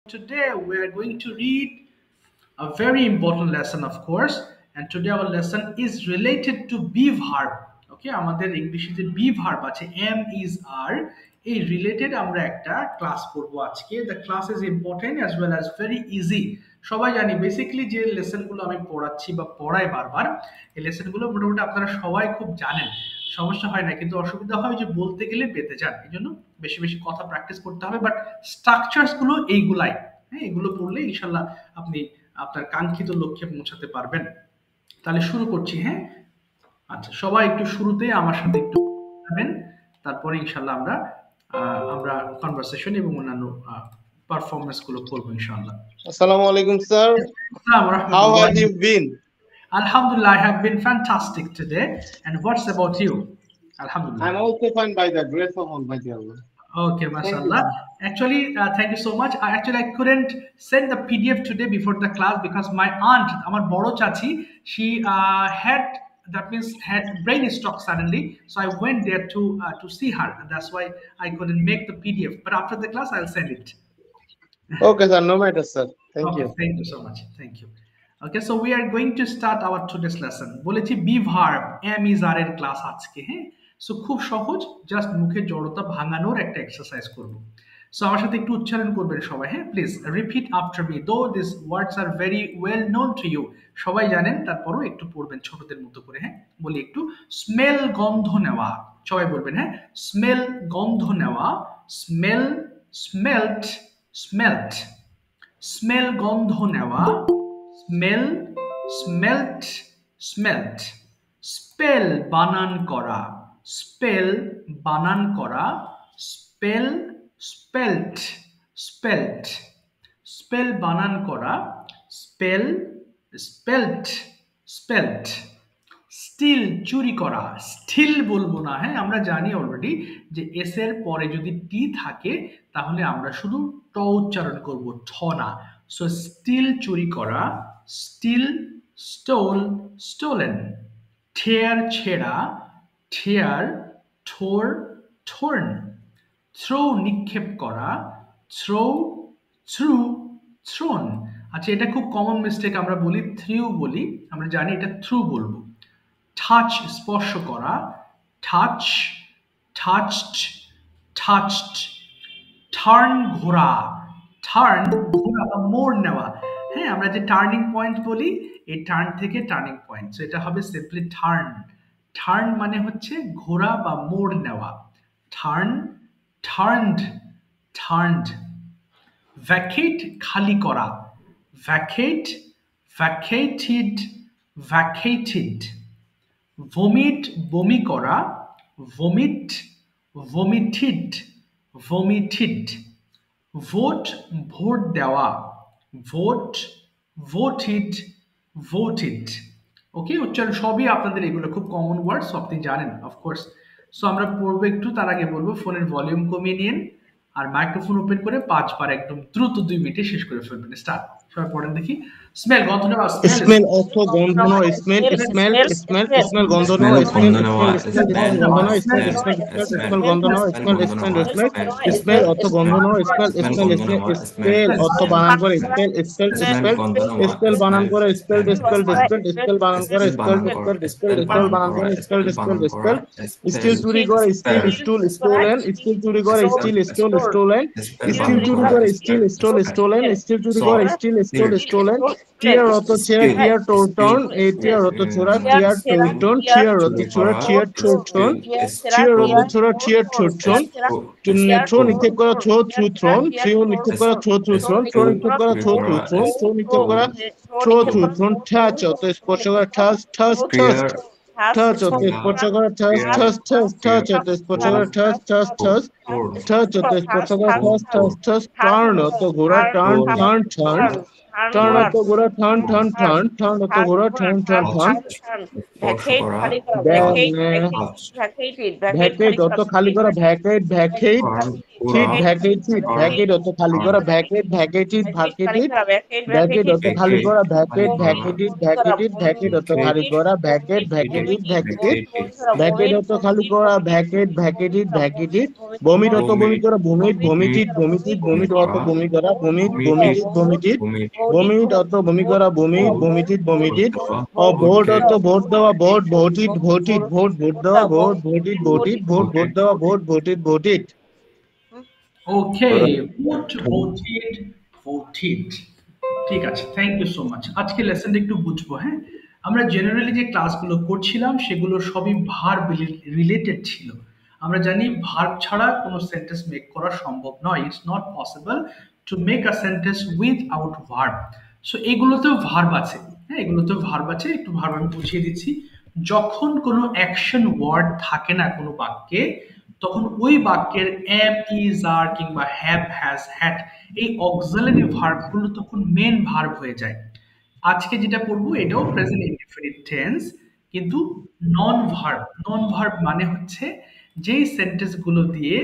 Today we are going to read a very important lesson, of course, and today our lesson is related to be verb. Okay, আমাদের ইংলিশে যে be verb আছে am is are এই related আমরা একটা class করব আজকে। The class is important as well as very easy. সবাই জানি বেসিক্যালি যে লেসনগুলো আমি পড়াচ্ছি বা পড়াই বারবার, এই লেসনগুলো মোটামুটি আপনারা সবাই খুব জানেন, সমস্যা হয় না, কিন্তু অসুবিধা হয় যে বলতে গেলে পেতে যান, এই জন্য বেশি বেশি কথা প্র্যাকটিস করতে হবে। বাট স্ট্রাকচারস গুলো এইগুলাই, হ্যাঁ, এগুলো পড়লে ইনশাল্লাহ আপনি আপনার কাঙ্ক্ষিত লক্ষ্যে পৌঁছাতে পারবেন। তাহলে শুরু করছি। হ্যাঁ, আচ্ছা, সবাই একটু শুরুতে আমার সাথে একটু যাবেন, তারপরে ইনশাল্লাহ আমরা আমরা কনভারসেশন এবং অন্যান্য পারফরম্যান্স গুলো করবো ইনশাল্লাহ। Assalamu alaikum, sir. How have you been? Alhamdulillah, I have been fantastic today. And what's about you? Alhamdulillah. I'm also fine by the grace of Almighty Allah. Okay, mashallah. Actually, thank you so much. I couldn't send the PDF today before the class because my aunt, amar boro chachi, she had brain stroke suddenly, so I went there to see her, and that's why I couldn't make the PDF. But after the class, I'll send it. Okay, sir. No matter, sir. Thank you. Thank you so much. Thank you. Okay, so we are going to start our today's lesson. বলেছি be verb, am is are এর class আজকে। হ্যাঁ, so খুব সহজ, just মুখে জড়তা ভাঙানোর একটা এক্সারসাইজ করব। সো আমার সাথে একটু উচ্চারণ করবেন সবাই। হ্যাঁ, please repeat after me, though these words are very well known to you, সবাই জানেন, তারপরও একটু পড়বেন ছোটদের মতো করে। হ্যাঁ, বলি একটু, স্মেল গন্ধ নেওয়া, সবাই বলবেন। হ্যাঁ, স্মেল গন্ধ নেওয়া, স্মেল, স্মেলট, স্মেলট, স্মেল গন্ধ নেওয়া, স্মেল, স্মেলট, স্মেলট, স্পেল বানান করা, স্পেল বানান করা, স্পেল, স্পেলট, স্পেলট, স্পেল বানান করা, স্পেল, স্পেলট, স্পেলট, স্টিল চুরি করা, স্টিল বলবো না। হ্যাঁ, আমরা জানি অলরেডি যে এস এর পরে যদি টি থাকে তাহলে আমরা শুধু ট উচ্চারণ করব, ঠ না। সো স্টিল চুরি করা, স্টিল, স্টোল, স্টোলেন, ঠেয়ার ছেঁড়া, ঠেয়ার, ঠোর, ঠোর্ন, থ্রো নিক্ষেপ করা, থ্রো, থ্রু, থ্রোন। আচ্ছা, এটা খুব কমন মিস্টেক, আমরা বলি থ্রিউ বলি, আমরা জানি এটা থ্রু বলবো। টাচ স্পর্শ করা, টাচ, টাচড, টাচড, টার্ন ঘোরা, টার্ন ঘোরা বা মোড় নেওয়া। হ্যাঁ, আমরা যে টার্নিং পয়েন্ট বলি, এই টার্ন থেকে টার্নিং পয়েন্ট, সো এটা হবে সিম্পলি টার্ন। টার্ন মানে হচ্ছে ঘোরা বা মোড় নেওয়া। Turn, turned, turned. ভ্যাকেট খালি করা, ভ্যাকেট, ভ্যাকেটেড, ভ্যাকেটেড। ভমিট বমি করা, ভমিট, ভমিটেড, ভমিটেড। ভোট ভোট দেওয়া, ভোট, ভোটেড, ভোটেড। ওকে, উচ্চারণ সবই আপনাদের এগুলো খুব কমন ওয়ার্ডস, আপনি জানেন অফকোর্স। সো আমরা পড়বো একটু, তার আগে বলবো ফোনের ভলিউম কমিয়ে নিন আর মাইক্রোফোন ওপেন করে 5 বার একদম দ্রুত 2 মিনিটে শেষ করে ফেলবেন। স্টার্ট। সবাই পড়েন দেখি। স্মেল গন্ধ নেওয়া, স্মেল অর্থ গন্ধ নয়, স্মেল, স্মেল, স্মেল, স্মেল গন্ধ নয়, স্মেল, স্মেল, স্মেল গন্ধ নয়, স্মেল, স্মেল, স্মেল, স্মেল অর্থ গন্ধ নয়, স্মেল, স্মেল, স্মেল অর্থ বানান করে, স্পেল, স্পেল, স্পেল, স্পেল বানান করে, স্পেল, স্পেল, স্পেল, স্পেল বানান করে, স্পেল, স্পেল, স্পেল, স্পেল বানান করে, স্পেল, স্পেল, স্পেল, স্টিল চুরি করে, স্টিল, স্টুল, স্টোলেন, স্টিল চুরি করে, স্টিল, স্টোল, স্টোলেন, স্টিল চুরি করে, স্টিল, স্টোল, স্টোলেন, স্টিল চুরি করে, স্টিল, স্টোল, স্টোলেন। টিয়ার অত ছেঁড়া, টিয়ার টোরটন, এই টিয়ার অত ছোড়া, টিয়ার টোরটন, টিয়ার অত ছোড়া, টিয়ার ছোটন, টিয়ার অত ছোড়া, টিয়ার ছোটন। থ্রো নিক্ষেপ করা, থ্রো, থ্রু, থ্রোন, থ্রো নিক্ষেপ করা, থ্রো, থ্রু, থ্রোন, থ্রো নিক্ষেপ করা, থ্রো, থ্রু, থ্রোন, থ্রো নিক্ষেপ করা, থ্রো, থ্রু, থ্রোন। ঠাচ অত স্পর্শ করা, ঠাস, ঠাস, ঠাস, ঠাচ অত স্পর্শ করা, ঠাস, ঠাস, ঠাস, ঠাচ অত স্পর্শ করা, ঠাস, ঠাস, ঠাস, ঠাচ অত স্পর্শ করা, ঠাস, ঠাস, ঠাস। টার্ন অত ঘোড়া, টার্ন, টার্ন, টার্ন, টার্ন অত ঘোড়া, টার্ন, টার্ন, টার্ন, টার্ন অত ঘোড়া, টার্ন, টার্ন, টার্ন। ভ্যাকেট অত খালি করা, ভ্যাকেট, ভ্যাকেট, চিট, ভ্যাকেট, চিট, ভ্যাকেট অত খালি করা, ভ্যাকেট, ভ্যাকেটিট, ভ্যাকেটিট, ভ্যাকেট অত খালি করা, ভ্যাকেট, ভ্যাকেটিট, ভ্যাকেটিট, ভ্যাকেট অত খালি করা, ভ্যাকেট, ভ্যাকেটিট, ভ্যাকেটেড ভ্যাকেটেড ভ্যাকেট অর্থ খালি করা, ভ্যাকেট ভ্যাকেটেড ভ্যাকেটেড। বমিট অর্থ বমি করা, ভমিট ভমিটেড ভমিটেড ভমিট অর্থ বমি করা, ভমিট ভমিটেড ভমিটেড। ভমিট অর্থ বমি করা, ভমিট ভমিটেড ভমিটেড। ও ভোট অর্থ ভোট দেওয়া, ভোট ভোটিড ভোটিড ভোট ভোট দেওয়া, ভোট ভোটিড ভোটিড ভোট ভোট দেওয়া, ভোট ভোটিড ভোটিড। ওকে, ভোট ভোটেড ভোটেড। ঠিক আছে, থ্যাংক ইউ সো মাচ। আজকে লেসনটা একটু বুঝবো, হ্যাঁ। আমরা জেনারেলি যে ক্লাসগুলো করছিলাম সেগুলো সবই ভার্ব রিলেটেড ছিল। আমরা জানি ভার্ব ছাড়া কোনো সেন্টেন্স মেক করা সম্ভব নয়, it's not possible to make a sentence without verb. So এগুলোতেও ভার্ব আছে, হ্যাঁ, এগুলোতেও ভার্ব আছে। একটু ভার্ব আমি বুঝিয়ে দিচ্ছি। যখন কোনো অ্যাকশন ওয়ার্ড থাকে না কোনো বাক্যে, তখন ওই বাক্যের এম, ইজ, আর কিংবা হ্যাভ, হ্যাজ, হ্যাড এই অক্সিলারি ভার্বগুলো তখন মেন ভার্ব হয়ে যায়। আজকে যেটা পড়বো এটাও প্রেজেন্ট ইনডেফিনিট টেন্স, কিন্তু নন ভার্ব। নন ভার্ব মানে হচ্ছে যেই সেন্টেন্স গুলো দিয়ে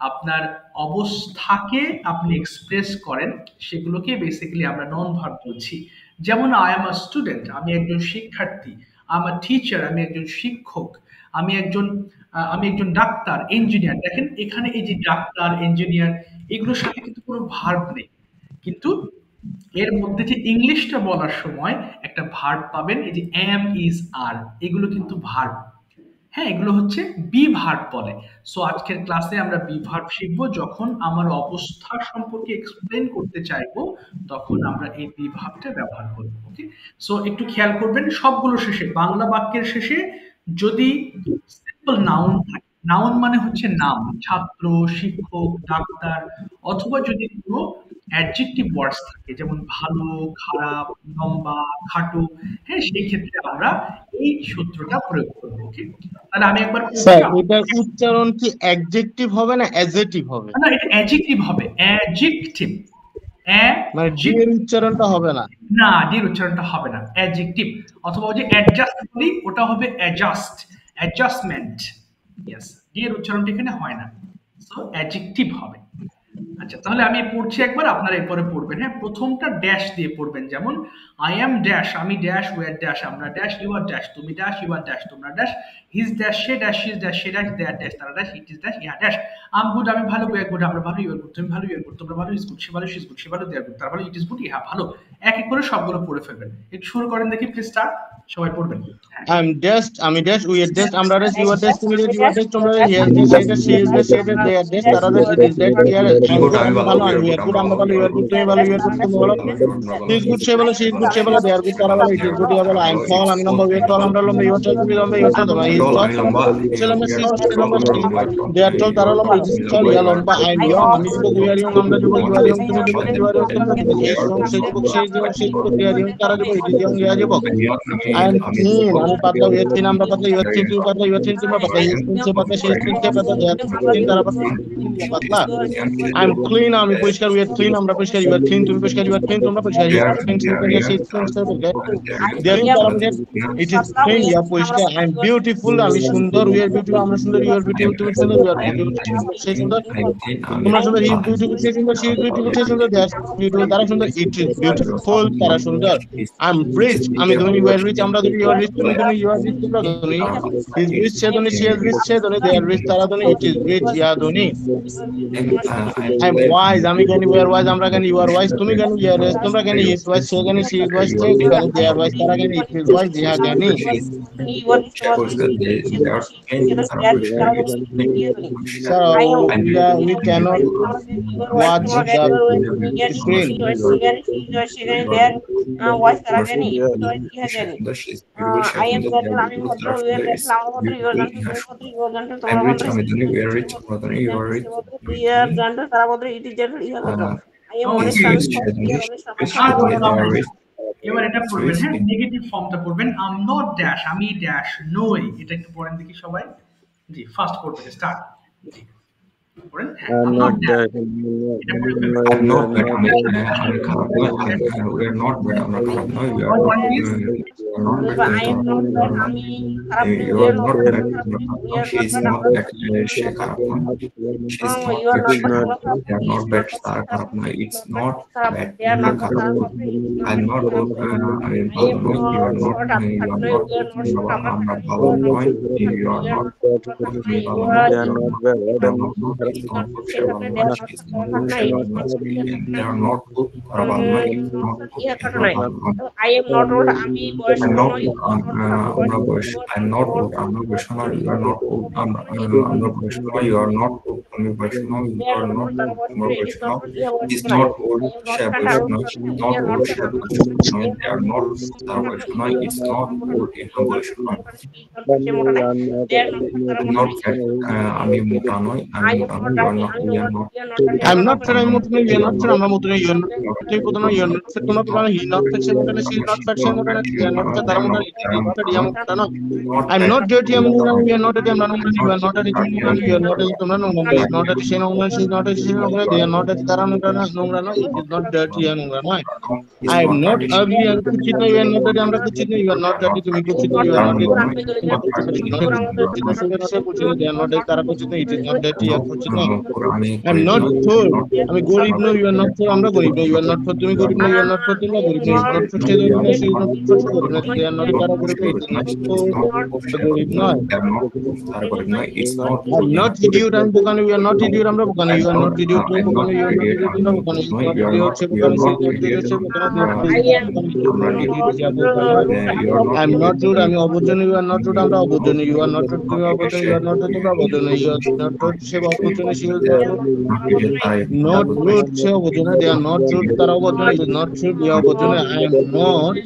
আপনার অবস্থাকে আপনি এক্সপ্রেস করেন সেগুলোকে বেসিক্যালি আমরা নন ভার্ব বলছি। যেমন আই এম আ স্টুডেন্ট, আমি একজন শিক্ষার্থী। আই এম আ টিচার, আমি একজন শিক্ষক। আমি একজন আমি একজন ডাক্তার, ইঞ্জিনিয়ার। দেখেন এখানে এই যে ডাক্তার, ইঞ্জিনিয়ার এগুলোর সাথে কিন্তু কোনো ভার্ব নেই, কিন্তু এর মধ্যে যে ইংলিশটা বলার সময় একটা ভার্ব পাবেন, এই যে এম, ইজ, আর, এগুলো কিন্তু ভার্ব। হ্যাঁ, এগুলো হচ্ছে বি ভার্ব বলে। সো আজকের ক্লাসে আমরা বি ভার্ব শিখবো। যখন আমার অবস্থা সম্পর্কে এক্সপ্লেন করতে চাইবো তখন আমরা এই বি ভার্বটা ব্যবহার করব। ওকে, সো একটু খেয়াল করবেন সবগুলো শেষে, বাংলা বাক্যের শেষে যদি সিম্পল নাউন থাকে, নাউন মানে হচ্ছে নাম, ছাত্র, শিক্ষক, ডাক্তার, অথবা যদি কোনো অ্যাডজেক্টিভ ওয়ার্ডস থাকে যেমন ভালো, খারাপ, লম্বা, খাটো, হ্যাঁ, সেই ক্ষেত্রে আমরা এই সূত্রটা প্রয়োগ করবো। ওকে, তাহলে আমি একবার স্যার এটার উচ্চারণ কি অ্যাডজেক্টিভ হবে না অ্যাডজেক্টিভ হবে? না, এটা অ্যাডজেক্টিভ হবে, অ্যাডজেক্টিভ। মানে ডি এর উচ্চারণটা হবে না? না, ডি এর উচ্চারণটা হবে না, অ্যাডজেক্টিভ। অথবা ওই যে অ্যাডজাস্ট বলি ওটা হবে অ্যাডজাস্ট, অ্যাডজাস্টমেন্ট। ইয়েস, ডি এর উচ্চারণটা এখানে হয় না, সো অ্যাডজেক্টিভ হবে। আচ্ছা, তাহলে আমি পড়ছি একবার, আপনারা এরপরে পড়বেন। হ্যাঁ, প্রথমটা ড্যাশ দিয়ে পড়বেন। যেমন আই এম ড্যাশ, আমি ড্যাশ, ওয়ার ড্যাশ, আমরা ড্যাশ, ইউ আর ড্যাশ, তুমি ড্যাশ, ইউ আর ড্যাশ, তোমরা ড্যাশ, হিজ ড্যাশ, সে ড্যাশ, শি ইজ ড্যাশ, সে ড্যাশ, দে আর ড্যাশ, তারা ড্যাশ, ইট ইজ ড্যাশ, ইহা ড্যাশ। আম গুড, আমি ভালো, ওয়ার গুড, আমরা ভালো, ইউ আর গুড, তুমি ভালো, ইউ আর গুড, তোমরা ভালো, ইজ গুড, সে ভালো, শি ইজ গুড, সে ভালো, দে আর গুড, তারা ভালো, ইট ইজ গুড, ইহা ভালো। এক এক করে সবগুলো পড়ে ফেলবেন। একটু শুরু করেন দেখি, প্লিজ স্টার্ট, সবাই পড়বেন। আই এম ড্যাশ, আমি ড্যাশ, উই আর ড্যাশ, আমরা ড্যাশ, ইউ আর ড্যাশ, তুমি ড্যাশ, ইউ আর ড্যাশ, তোমরা ড্যাশ, হি আর ড্যাশ, সে ড্যাশ, শি ইজ ড্যাশ, সে ড্যাশ, দে আর ড্যাশ, তারা dash, it is dash, yeah I good, আমি ভালো, আমি we are good, আমরা ভালো, ইউ আর গুড, তুমি ভালো, ইউ আর গুড, তুমি ভালো, হি ইজ গুড, সে ভালো, শি ইজ গুড, সে ভালো, দে আর গুড, তারা ভালো, ইট ইজ গুড, ইয়া ভালো। আই এম টল, আমি লম্বা, উই আর টল, আমরা লম্বা, ইউ আর টল, তুমি লম্বা, ইউ আর টল, তোমরা, হি ইজ টল, সে লম্বা, শি ইজ টল, লম্বা, দে আর টল, তারা লম্বা, ইট ইজ টল, ইয়া লম্বা। আই এম ইয়ং, আমি যুবক, উই আর ইয়ং, আমরা যুবক, ইউ আর ইয়ং, তুমি যুবক, ইউ আর ইয়ং, তোমরা যুবক, হি ইজ ইয়ং, সে যুবক, শি ইজ ইয়ং, সে যুবক, দে আর ইয়ং, তারা যুবক, ইট ইজ ইয়ং, ইয়া যুবক। আই এম থিন, আমি পাতলা, উই আর থিন, আমরা পাতলা, ইউ আর থিন, তুমি পাতলা, ইউ আর থিন, তোমরা পাতলা, হি ইজ থিন, সে পাতলা, শি ইজ থিন, সে পাতলা, দে আর থিন, তারা পাতলা, পাতলা। আই এম ক্লিন, আমি পরিষ্কার, উই আর ক্লিন, আমরা পরিষ্কার, ইউ আর ক্লিন, তুমি পরিষ্কার, ইউ আর ক্লিন, তোমরা পরিষ্কার, হি ইজ ক্লিন, সে পরিষ্কার, শি ইজ ক্লিন, সে পরিষ্কার, দে আর ইন, তারা পরিষ্কার, ইট ইজ ক্লিন, ইয়া পরিষ্কার। আই এম বিউটিফুল, আমি সুন্দর, উই আর বিউটিফুল, আমরা সুন্দর, ইউ আর বিউটিফুল, তুমি সুন্দর, ইউ আর বিউটিফুল, সে সুন্দর, তোমরা সুন্দর, হি ইজ বিউটিফুল, সে সুন্দর, শি ইজ বিউটিফুল, সে সুন্দর, দে আর বিউটিফুল, তারা সুন্দর, ইট ইজ বিউটিফুল, তারা সুন্দর। আই এম রিচ, আমি ধনী, উই আর রিচ, আমরা ধনী, ইউ আর রিচ, তুমি ধনী, ইউ আর রিচ, তোমরা ধনী, হি ইজ রিচ, সে ধনী, শি ইজ রিচ, সে ধনী, দে আর রিচ, তারা ধনী, ইট ইজ রিচ, ইয়া ধনী। আই এম ওয়াইজ, আমি জ্ঞানী, উই আর ওয়াইজ, আমরা জ্ঞানী, ইউ আর ওয়াইজ, তুমি জ্ঞানী, ইউ আর ওয়াইজ, তোমরা জ্ঞানী, হি ইজ ওয়াইজ, সে জ্ঞানী, শি ইজ ওয়াইজ, সে জ্ঞানী, দে আর ওয়াইজ, তারা জ্ঞানী, ইট ইজ ওয়াইজ, ইহা জ্ঞানী। Sir, we cannot watch the screen. I am better, আমি ভদ্র, we are better, আমরা ভদ্র, you are gentle, তুমি ভদ্র, you are gentle, তোমরা ভদ্র, we are rich, you are rich, we are gentle, তারা ভদ্র, it is gentle, ইহা ভদ্র। I am honest, আমি সৎ, you are honest, এবার এটা পড়বেন, হ্যাঁ, নেগেটিভ ফর্মটা পড়বেন। আই এম নট ড্যাশ, আমি ড্যাশ নই। এটা একটু পড়েন দেখি সবাই। জি, ফার্স্ট পড়বেন, স্টার্ট। জি, পড়েন, হ্যাঁ, I'm I'm not not that. that. এটা পড়ে ফেলবেন। I'm not bad. আমি খারাপ নয়। We are not bad. আমরা খারাপ নয়। We are One not. point is You are not bad. I am not You bad. are not. আমি খারাপ নই। You We are are not not bad. bad. খারাপ নই। We are She not is bad. not আমরা bad. খারাপ নই। সে খারাপ নয়। She is not You are bad. not It is bad. not. আমরা খারাপ They নই. are He not is bad. not bad. তারা খারাপ নয়. He is It's not bad. not খারাপ। bad. They are এরা not খারাপ খারাপ নয়। নই। He is not I'm bad. not খারাপ good. নই। আমি I ভালো am নই। You are not not. short. আমি You খারাপ are নই। not. We are not short. আমরা আমরা খারাপ নই. ভালো You are not নয়। খারাপ You নই। are We are not. not খারাপ আপনি নই। ভালো You নয়। are They are not bad. You are not good. he It's is not not good. good. সে সে ভালো খারাপ নয়। They নয়. are Not. not She is খারাপ। not খারাপ good. নই। সে He ভালো is নয়. not good. সে খারাপ They নই। are not good. ওরা ভালো নয়. It's not good. ইহা ছোট You are নয়। ভালো নয়। I am not old. আমি বয়স্ক I'm not নই। old. You are not old. আমি আমরা বয়স্ক নই. বয়স You are I'm not not old. old. আমরা বয়স নয়. You are not old. আমরা বয়স নয়. You are not old. আমি বয়স নয়. You They are are not not old. old. তারা বয়স্ক আমরা নয়. It বয়স is not নয়. old. ইহা It বয়স্ক is নয়। not old. I am not say fat. বয়স আর নয়. fat She নয়। is We not are not old. fat. সে আমরা বয়স fat নয়। নয়. I am They not are fat. not তারা আমরা বয়স fat. নয়. We are It's not not fat. আমরা old. fat. এখন বয়স নয়। সে মোটা নয়। They are not fat. তারা I'm মোটা not নয়। fat. আমি মোটা নয়. আমি I am মোটা not নয়. You are dirty. not. আমি We are not. we are not dirty. I'm আমরা not not fat. I'm not. You are You not are fat. not. I'm not. You are not. তুমি কত না? You are not fat. তোমরা তো জানো he not fat. সে মোটা না. She is not fat. সে মোটা না. They are not fat. তারা মোটা না. He is fat. ইয়া মোটা না। I'm not dirty. I'm not. You are not dirty. I'm not. You are not dirty. তুমি নোংরা না. You are not dirty. তোমরা নোংরা না. He is not dirty. সে নোংরা না. She is not dirty. সে নোংরা না. They are not dirty. তারা নোংরা না. নোংরা না. It is not dirty. ইয়া নোংরা নয়। I am not ugly. আমি কুচিত নই। You are not dirty. আমরা কুচিত নই। You are not dirty. তুমি কুচিত নই। You are not dirty. সে কুচিত নই। They are not dirty. তারা কুচিত নই। It is not dirty. ইয়া কুচিত নয়। I'm not poor. আমি গরিব নই। You are not poor. আমরা গরিব নই। You are not poor. তুমি গরিব নই। You are not poor. তোমরা গরিব নই. You are not poor. সে গরিব নয়। She is not poor. সে গরিব নয়। They are not তারা গরিব নয়। It is not poor. গরিব নয়। It's not. I'm not idiot. আমি বোকা নই। You are not idiot. আমরা বোকা নই। You are not idiot. তুমি বোকা নই। You are not idiot. তোমরা বোকা নই. You are not idiot. সে বোকা নই। She is not idiot. সে বোকা নই। You are not idiot. ইয়া বোকা নয়। I'm not rude. আমি অবুঝ নই। You are not rude. আমরা অবুঝ নই। You are not rude. তুমি অবুঝ নই। You are not rude. তোমরা অবুঝ নই। You are not rude. সে অবুঝ নই। She is not rude. Not rude. সে অবুঝ নই। They are not rude. তারা অবুঝ নই। It is not rude. ইয়া অবুঝ নই। I am not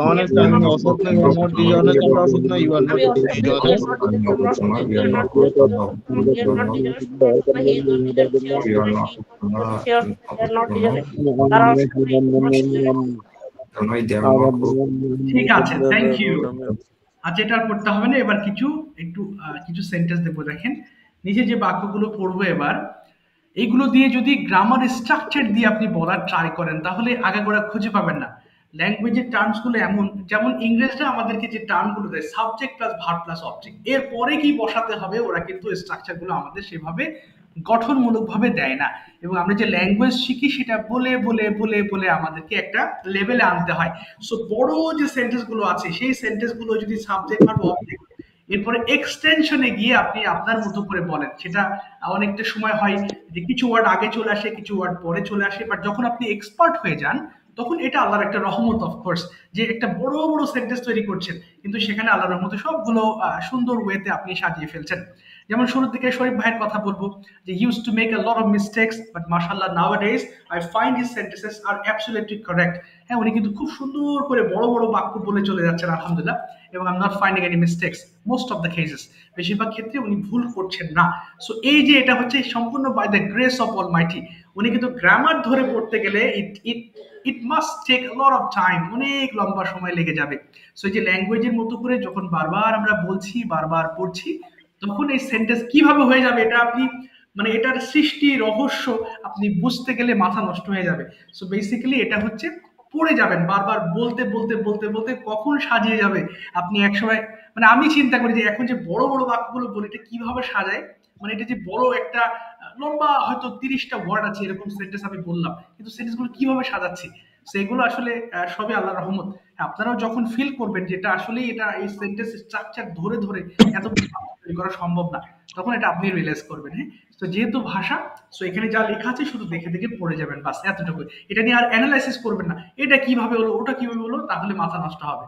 dishonest. আমি অসৎ নই। You are not dishonest. আমরা অসৎ নই। You are not dishonest. ঠিক আছে, থ্যাংক ইউ। আচ্ছা, এটা আর পড়তে হবে না। এবার কিছু সেন্টেন্স দেবো। দেখেন, নিচে যে বাক্যগুলো পড়বো এবার, এইগুলো দিয়ে যদি গ্রামার স্ট্রাকচার দিয়ে আপনি বলার ট্রাই করেন, তাহলে আগাগোড়া খুঁজে পাবেন না। ল্যাঙ্গুয়েজের টার্মস গুলো এমন, যেমন ইংরেজরা আমাদেরকে যে টার্ম গুলো দেয়, subject plus verb plus object, এর পরে কি বসাতে হবে, ওরা কিন্তু স্ট্রাকচার গুলো আমাদের সেভাবে গঠনমূলক ভাবে দেয় না। এবং আমরা যে ল্যাঙ্গুয়েজ শিখি সেটা বলে বলে বলে বলে আমাদেরকে একটা লেভেলে আনতে হয়। সো বড় যে সেন্টেন্স গুলো আছে, সেই সেন্টেন্স গুলো যদি সাবজেক্ট ভার্ব অবজেক্ট এরপরে এক্সটেনশনে গিয়ে আপনি আপনার মতো করে বলেন, সেটা অনেকটা সময় হয় যে কিছু ওয়ার্ড আগে চলে আসে, কিছু ওয়ার্ড পরে চলে আসে। বাট যখন আপনি এক্সপার্ট হয়ে যান, তখন এটা আল্লাহর একটা রহমত। অফকোর্স, যে একটা বড় বড় সেন্টেন্স তৈরি করছেন, কিন্তু সেখানে আল্লাহর রহমতে সবগুলো সুন্দর ওয়েতে আপনি সাজিয়ে ফেলছেন। যেমন শুরুর দিকে শরীফ ভাইয়ের কথা বলবো, যে use to make a lot of mistakes, but মাশাআল্লাহ nowadays I find his sentences are absolutely correct. হ্যাঁ, উনি কিন্তু খুব সুন্দর করে বড় বড় বাক্য বলে চলে যাচ্ছেন, আলহামদুলিল্লাহ। এবং I am not finding any mistakes most of the cases. বেশিরভাগ ক্ষেত্রে উনি ভুল করছেন না। সো এই যে এটা হচ্ছে সম্পূর্ণ by the grace of almighty. উনি কিন্তু গ্রামার ধরে পড়তে গেলে it must take a lot of time, অনেক লম্বা সময় লেগে যাবে। সো এই যে ল্যাঙ্গুয়েজের মতো করে যখন বারবার আমরা বলছি, বারবার পড়ছি, তখন এই সেন্টেন্স কিভাবে হয়ে যাবে, এটা আপনি মানে এটার সৃষ্টি রহস্য আপনি বুঝতে গেলে মাথা নষ্ট হয়ে যাবে। সো বেসিক্যালি এটা হচ্ছে পড়ে যাবেন বারবার, বলতে বলতে বলতে বলতে কখন সাজিয়ে যাবে আপনি একসময়। মানে আমি চিন্তা করি যে এখন যে বড় বড় বাক্যগুলো বলি, এটা কিভাবে সাজায়। মানে এটা যে বড় একটা লম্বা হয়তো 30টা ওয়ার্ড আছে, এরকম সেন্টেন্স আমি বললাম, কিন্তু সেন্টেন্স গুলো কিভাবে সাজাচ্ছি, সেগুলো আসলে সবই আল্লাহর রহমত। আপনারাও যখন ফিল করবেন যে এটা আসলেই এটা এই সেন্টেন্স স্ট্রাকচার ধরে ধরে এত তৈরি করা সম্ভব না, তখন এটা আপনি রিয়েলাইজ করবেন। হ্যাঁ, তো যেহেতু ভাষা, সো এখানে যা লেখা আছে শুধু দেখে দেখে পড়ে যাবেন, বাস এতটুকু। এটা নিয়ে আর অ্যানালাইসিস করবেন না, এটা কিভাবে হলো, ওটা কিভাবে হলো, তাহলে মাথা নষ্ট হবে।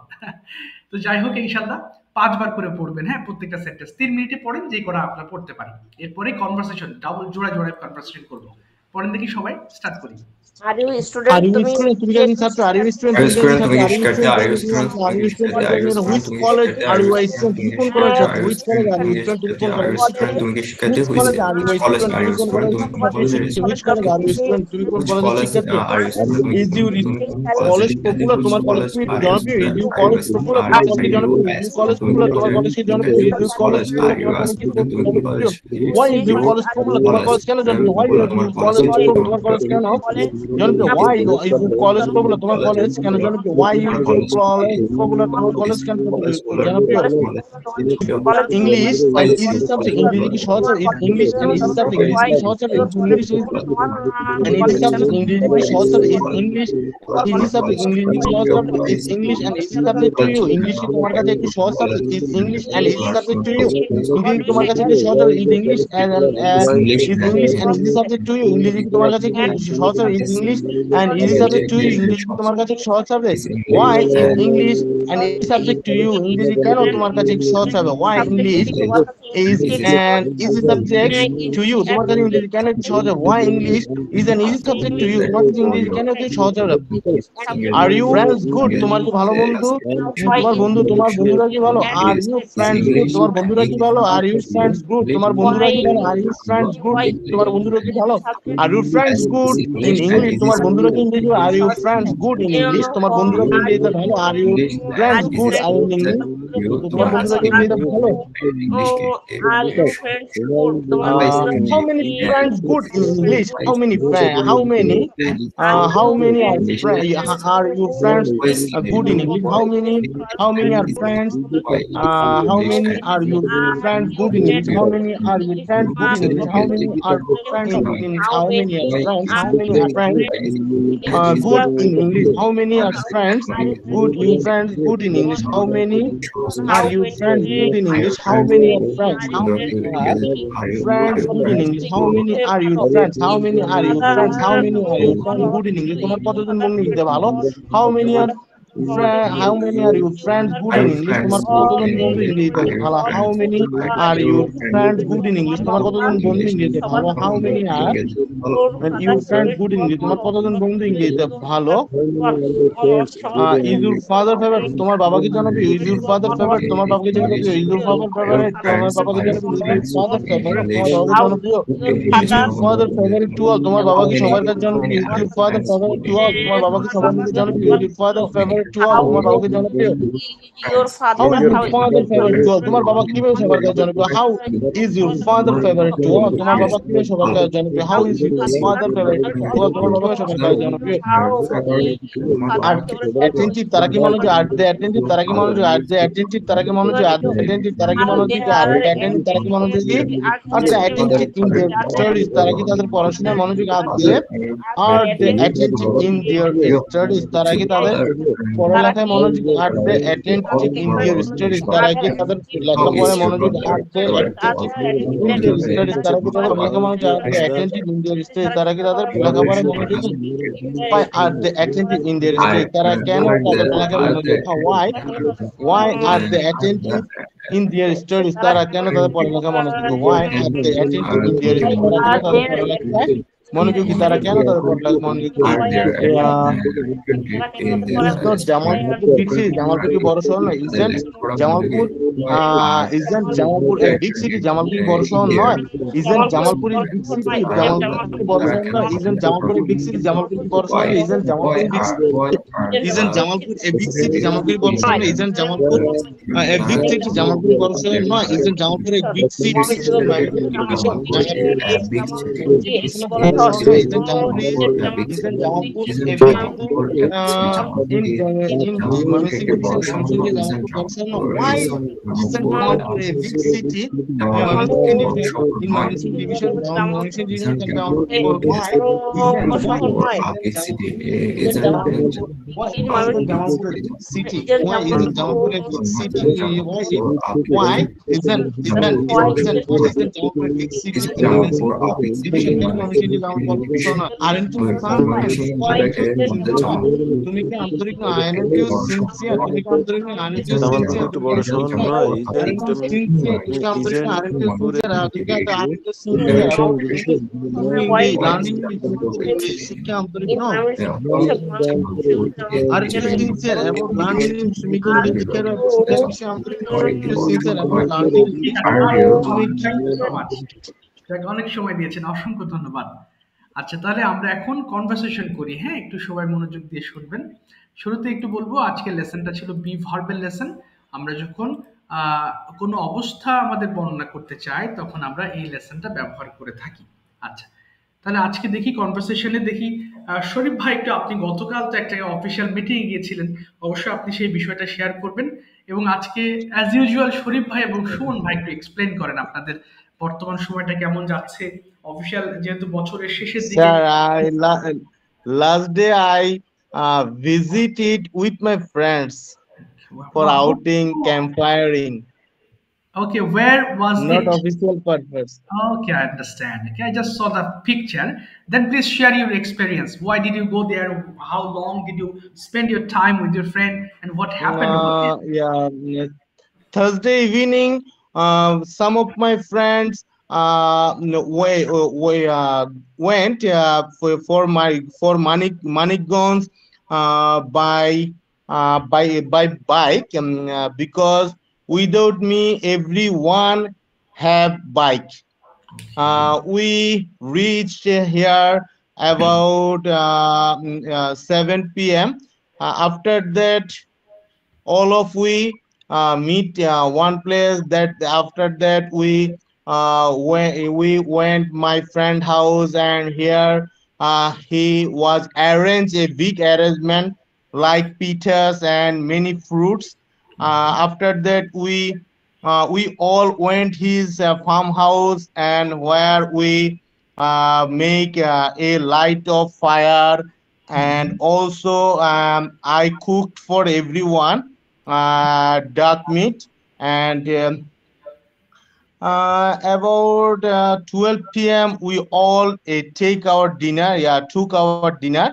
তো যাই হোক, ইনশাল্লাহ 5 বার করে পড়বেন। হ্যাঁ, প্রত্যেকটা সেন্টেন্স 3 মিনিটে পড়েন, যে করা আপনারা পড়তে পারি। এরপরে কনভারসেশন, ডাবল জোড়া জোড়ায় কনভারসেশন করবো। পড়েন দেখি, সবাই স্টার্ট করি। Are you Are student? you তুমি student? তুমি কি একজন ছাত্র? Are you student? Are you তুমি কি একজন student? ছাত্র? তুমি কি Are you শিক্ষার্থী? student? Are তুমি you কি student? ছাত্র? Are তুমি you কি student? শিক্ষার্থী? Are you student? Which তুমি কি college শিক্ষার্থী? are Are you you a student? student? তুমি তুমি কি কোন শিক্ষার্থী? কলেজে Are আছো? you Which student? college are তুমি you কি student? তুমি শিক্ষার্থী? কোন Are কলেজে you আছো? student? তুমি কি শিক্ষার্থী? Which Which college are you a college student? are তুমি you কোন student? কলেজে তুমি কোন কলেজের শিক্ষার্থী? student? Which college are you a student? তুমি কোন Which কলেজের college শিক্ষার্থী? are you student? তুমি Is you তুমি কোন কলেজের কলেজ শিক্ষার্থী? পপুলার? Which তোমার কলেজ college কি are you জনপ্রিয়? Is student? you Are you college popular? are তোমার কলেজ কি you জনপ্রিয়? a Is you college student? তুমি পপুলার? কোন তোমার কলেজ কলেজের কি জনপ্রিয়? শিক্ষার্থী? Is you Which college college popular? are you তোমার a কলেজ কি student? তুমি কোন জনপ্রিয়? কলেজের শিক্ষার্থী? Why is you You college popular? তোমার college কলেজ কেন জনপ্রিয়? Why পপুলার is তোমার you কলেজ কলেজ কেন তোমার কলেজ কেন জনপ্রিয়? জনপ্রিয়? Why is you college popular? তোমার কলেজ কেন জনপ্রিয়? Why is তোমার you কলেজ কলেজ পপুলার? তোমার কলেজ কেন কলেজ পপুলার জনপ্রিয়? তোমার college English Why and is easy your subject. college ইংরেজি কি সহজ হবে? English and easy subject. Why is ইংরেজি কি সহজ হবে? English is and easy subject. ইংরেজি কি সহজ হবে? Is English easy subject. ইংরেজি কি সহজ হবে? Is English and easy subject to you? English কি তোমার কাছে একটু সহজ subject? Is English and easy subject to you? ইংরেজি কি তোমার কাছে একটু সহজ হবে? Is English and is English and easy subject to you? ইংরেজি কি তোমার কাছে কি সহজ হবে? Is English and easy subject to you? ইংরেজি কি তোমার কাছে সহজ হবে? Why is English and easy subject to you? ইংরেজি কেন তোমার কাছে একটু সহজ হবে? Why English is an easy subject to you? তোমার কাছে ইংরেজি কেন একটু সহজ হবে? Why English is an easy subject to you? তোমার কাছে ইংরেজি কেন একটু সহজ হবে? Are you friends good? তোমার কি ভালো বন্ধু? তোমার বন্ধুরা কি ভালো? Are you friends good? তোমার বন্ধুরা কি ভালো? Are you friends good? তোমার বন্ধুরা কি ভালো? Are you friends good? তোমার বন্ধুরা কি ভালো? Are you friends good in English? তোমার বন্ধুরা কি ইংরেজি ভালো? Are you friends good in English? তোমার বন্ধুরা কি ইংরেজিতে ভালো? Are you friends good in English? তোমার বন্ধুরা কি ইংরেজিতে ভালো? How many friends good in English? How many how many are are you friends good in English? How many are friends? How many are you friends good in English? How many are you friends good in English? How many are friends good in English? How many are friends? How many are friends good in English? How many are friends good in friends good in English? How many are you friends good in English? How many are friends? How many are friends good in English? How many are you friends? How many are you friends? How many are you friends good in English? তোমার কতজন বন্ধু লিখতে ভালো? How many are you friends good in English? তোমার কতজন বন্ধু ইংরেজিতে ভালো? How many are you friends good in English? তোমার কতজন বন্ধু ইংরেজিতে ভালো? How many are you friends good in English? তোমার কতজন বন্ধু ইংরেজিতে ভালো? Is your father favorite? তোমার বাবা কি জনপ্রিয়? Is your father favorite? তোমার বাবা কি জনপ্রিয়? Is your father favorite? তোমার বাবা কি জনপ্রিয়? Is your father favorite? তোমার বাবা কি জনপ্রিয়? Is your father favorite to all? তোমার বাবা কি সবার কাছে জনপ্রিয়? Is your father favorite to all? তোমার বাবা কি সবার কাছে জনপ্রিয়? Is your father favorite to all? তোমার বাবা কি জনপ্রিয়? your How is your father father favorite to all? তোমার বাবা কিভাবে সবার কাছে জনপ্রিয়? How is your father favorite to all? তোমার বাবা কিভাবে সবার কাছে জনপ্রিয়? How is your father favorite to all? তোমার বাবা কিভাবে সবার কাছে জনপ্রিয়? আর attentive তারা কি মনোযোগ? আর the attentive তারা কি মনোযোগ? আর the attentive তারা কি মনোযোগ? আর the attentive তারা কি মনোযোগ? আর the attentive তারা কি মনোযোগী? আর the attentive in their studies তারা কি তাদের পড়াশোনায় মনোযোগ? আর the attentive in their studies তারা কি তাদের পড়ালেখায় মনোযোগ? আর the attentive in their studies তারা কি তাদের লেখাপড়ায় মনোযোগ? আর the attentive in their studies তারা কি তাদের লেখাপড়ায় মনোযোগ? আর the attentive in their studies তারা কি তাদের লেখাপড়ায় মনোযোগ? Why are they attentive in their studies? তারা কেন তাদের লেখাপড়ায় মনোযোগ? Why are they attentive in their studies? তারা কেন তাদের পড়ালেখায় মনোযোগ? Why are they attentive in their studies? তারা কেন তাদের পড়ালেখায় মনোযোগী? তারা কেন তাদের পড়ালেখায় মনোযোগী? Is not Jamalpur big city? Jamalpur কি বড় শহর নয়? Isn't Jamalpur a big city? Jamalpur বড় শহর নয়? Isn't Jamalpur a big city? Jamalpur কি বড় শহর নয়? Isn't Jamalpur a big city? Jamalpur কি বড় শহর নয়? Isn't Jamalpur a big city? Isn't Jamalpur a big city? Jamalpur কি বড় শহর নয়? Isn't Jamalpur a big city? Jamalpur বড় শহর নয়? Isn't Jamalpur a big city? Isn't Jamalpur why isn't Jamalpur a big city? In Manisik division, Manisik division city? Why isn't Jamalpur a big city? Why isn't Jamalpur a big city? Aren't you fun? Aren't you sincere? তুমি কি আন্তরিক না? Aren't you sincere? তুমি কি আন্তরিক না? Aren't you Kamal sincere? ভাই একটু বড় সরো না ভাই, ইভেন Aren't you sincere? তুমি কি আন্তরিক না? Aren't you sincere? তুমি কি aren't you sincere? তুমি কি learning তুমি কি আন্তরিক না? Aren't you sincere about learning making healthcare system আন্তরিক না? Aren't you sincere about learning? তুমি কি অনেক সময় দিয়েছেন, অসংখ্য ধন্যবাদ। আচ্ছা, তাহলে আমরা এখন কনভারসেশন করি। হ্যাঁ, একটু সবাই মনোযোগ দিয়ে শুনবেন। শুরুতে একটু বলবো, আজকের লেসনটা ছিল বি ভার্বের লেসন। আমরা যখন কোনো অবস্থা আমাদের বর্ণনা করতে চাই তখন আমরা এই লেসনটা ব্যবহার করে থাকি। আচ্ছা, তাহলে আজকে দেখি কনভারসেশনে দেখি শরীফ ভাই, একটু আপনি গতকাল তো একটা অফিসিয়াল মিটিং এ গিয়েছিলেন, অবশ্যই আপনি সেই বিষয়টা শেয়ার করবেন। এবং আজকে অ্যাজ ইউজুয়াল শরীফ ভাই এবং সুমন ভাই একটু এক্সপ্লেন করেন আপনাদের বর্তমান সময়টা কেমন যাচ্ছে। অফিসিয়াল যেহেতু বছরের শেষের দিকে। Sir, last day I visited with my friends for Wow. outing, campfiring, Okay, where was not it? official purpose. Okay, I understand. Okay, I just saw the picture. Then please share your experience. Why did you go there? How long did you spend your time with your friend? And what happened over there? Yeah, Thursday evening, some of my friends no, went for Manikganj by bike because without me everyone have bike. We reached here about 7 p.m. After that, all of we meet one place. That after that we went my friend house, and here he was arranged a big arrangement like pitas and many fruits. After that we all went his farmhouse, and where we make a light of fire, and also I cooked for everyone duck meat, and about 12 p.m. we all take our dinner. Yeah, took our dinner.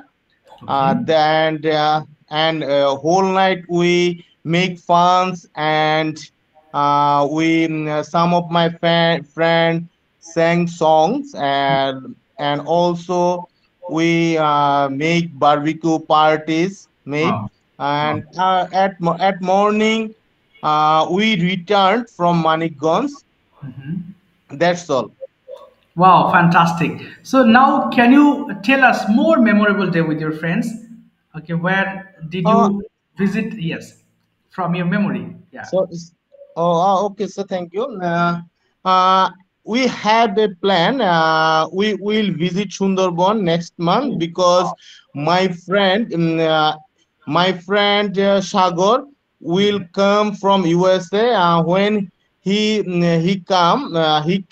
Okay. And whole night we make funs, and some of my friends sang songs, and also we make barbecue parties made. Wow. And at morning we returned from Manikganj. Mhm. That's all. Wow, fantastic. So now, can you tell us more memorable day with your friends? Okay, where did Uh, you visit? Yes, from your memory. Yeah. So, okay. So, thank you. Uh, we had a plan. We will visit Sundarban next month because my friend, Sagar will come from USA. When he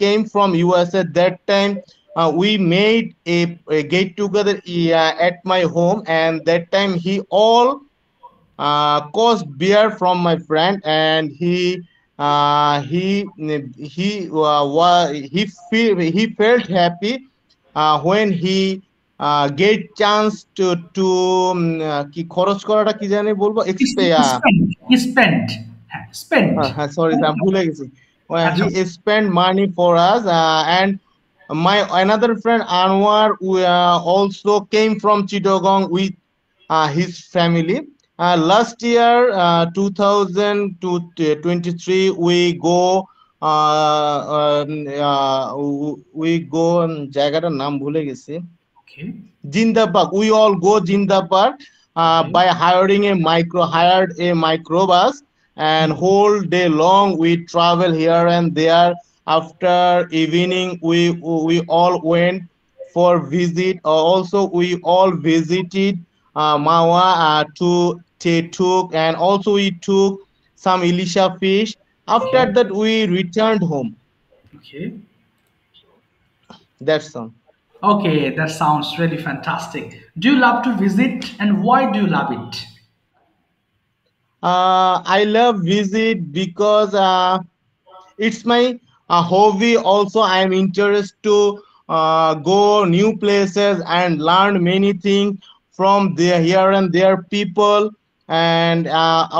came from USA. That time, we made a get together at my home, and that time caused beer from my friend, and he felt happy when he get chance কি খরচ করাটা কি জানি বলবো Spent. Spent. sorry I'm ভুলে গেছি he আচ্ছা। spent money for us and my another friend Anwar also came from Chittagong with his family. Last year, 2023, we go জায়গাটার নাম ভুলে গেছি Okay. Jindabad. We all go Jindabad Okay. by hired a microbus, and whole day long we travel here and there. After evening, we all went for visit. Also, we all visited Mawa to Tetuk, and also we took some Elisha fish. After that, we returned home. Okay. That's all. Okay, that sounds really fantastic. Do you love to visit, and why do you love it? I love visit because it's my hobby. Also, I am interested to go new places and learn many things from their here and there people. And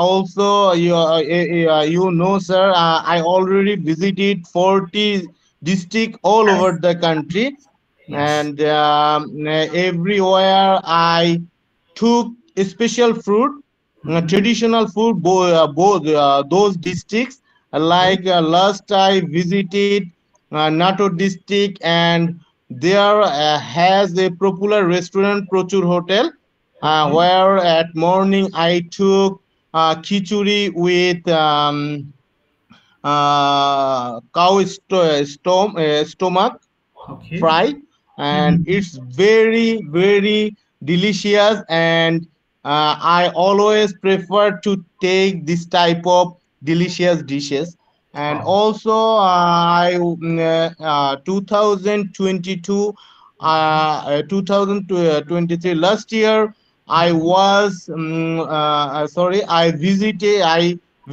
also you know, sir, I already visited 40 districts all over the country, Yes. and everywhere I took special fruit, Mhm. traditional food, both those districts. Okay. Like last I visited Nato district, and there has a popular restaurant, Prochur Hotel, Okay. where at morning I took khichuri with cow stomach Okay. fry, and Mhm. it's very very delicious. And I always prefer to take this type of delicious dishes. And Wow. also 2022 2023 last year I Mhm. was sorry, I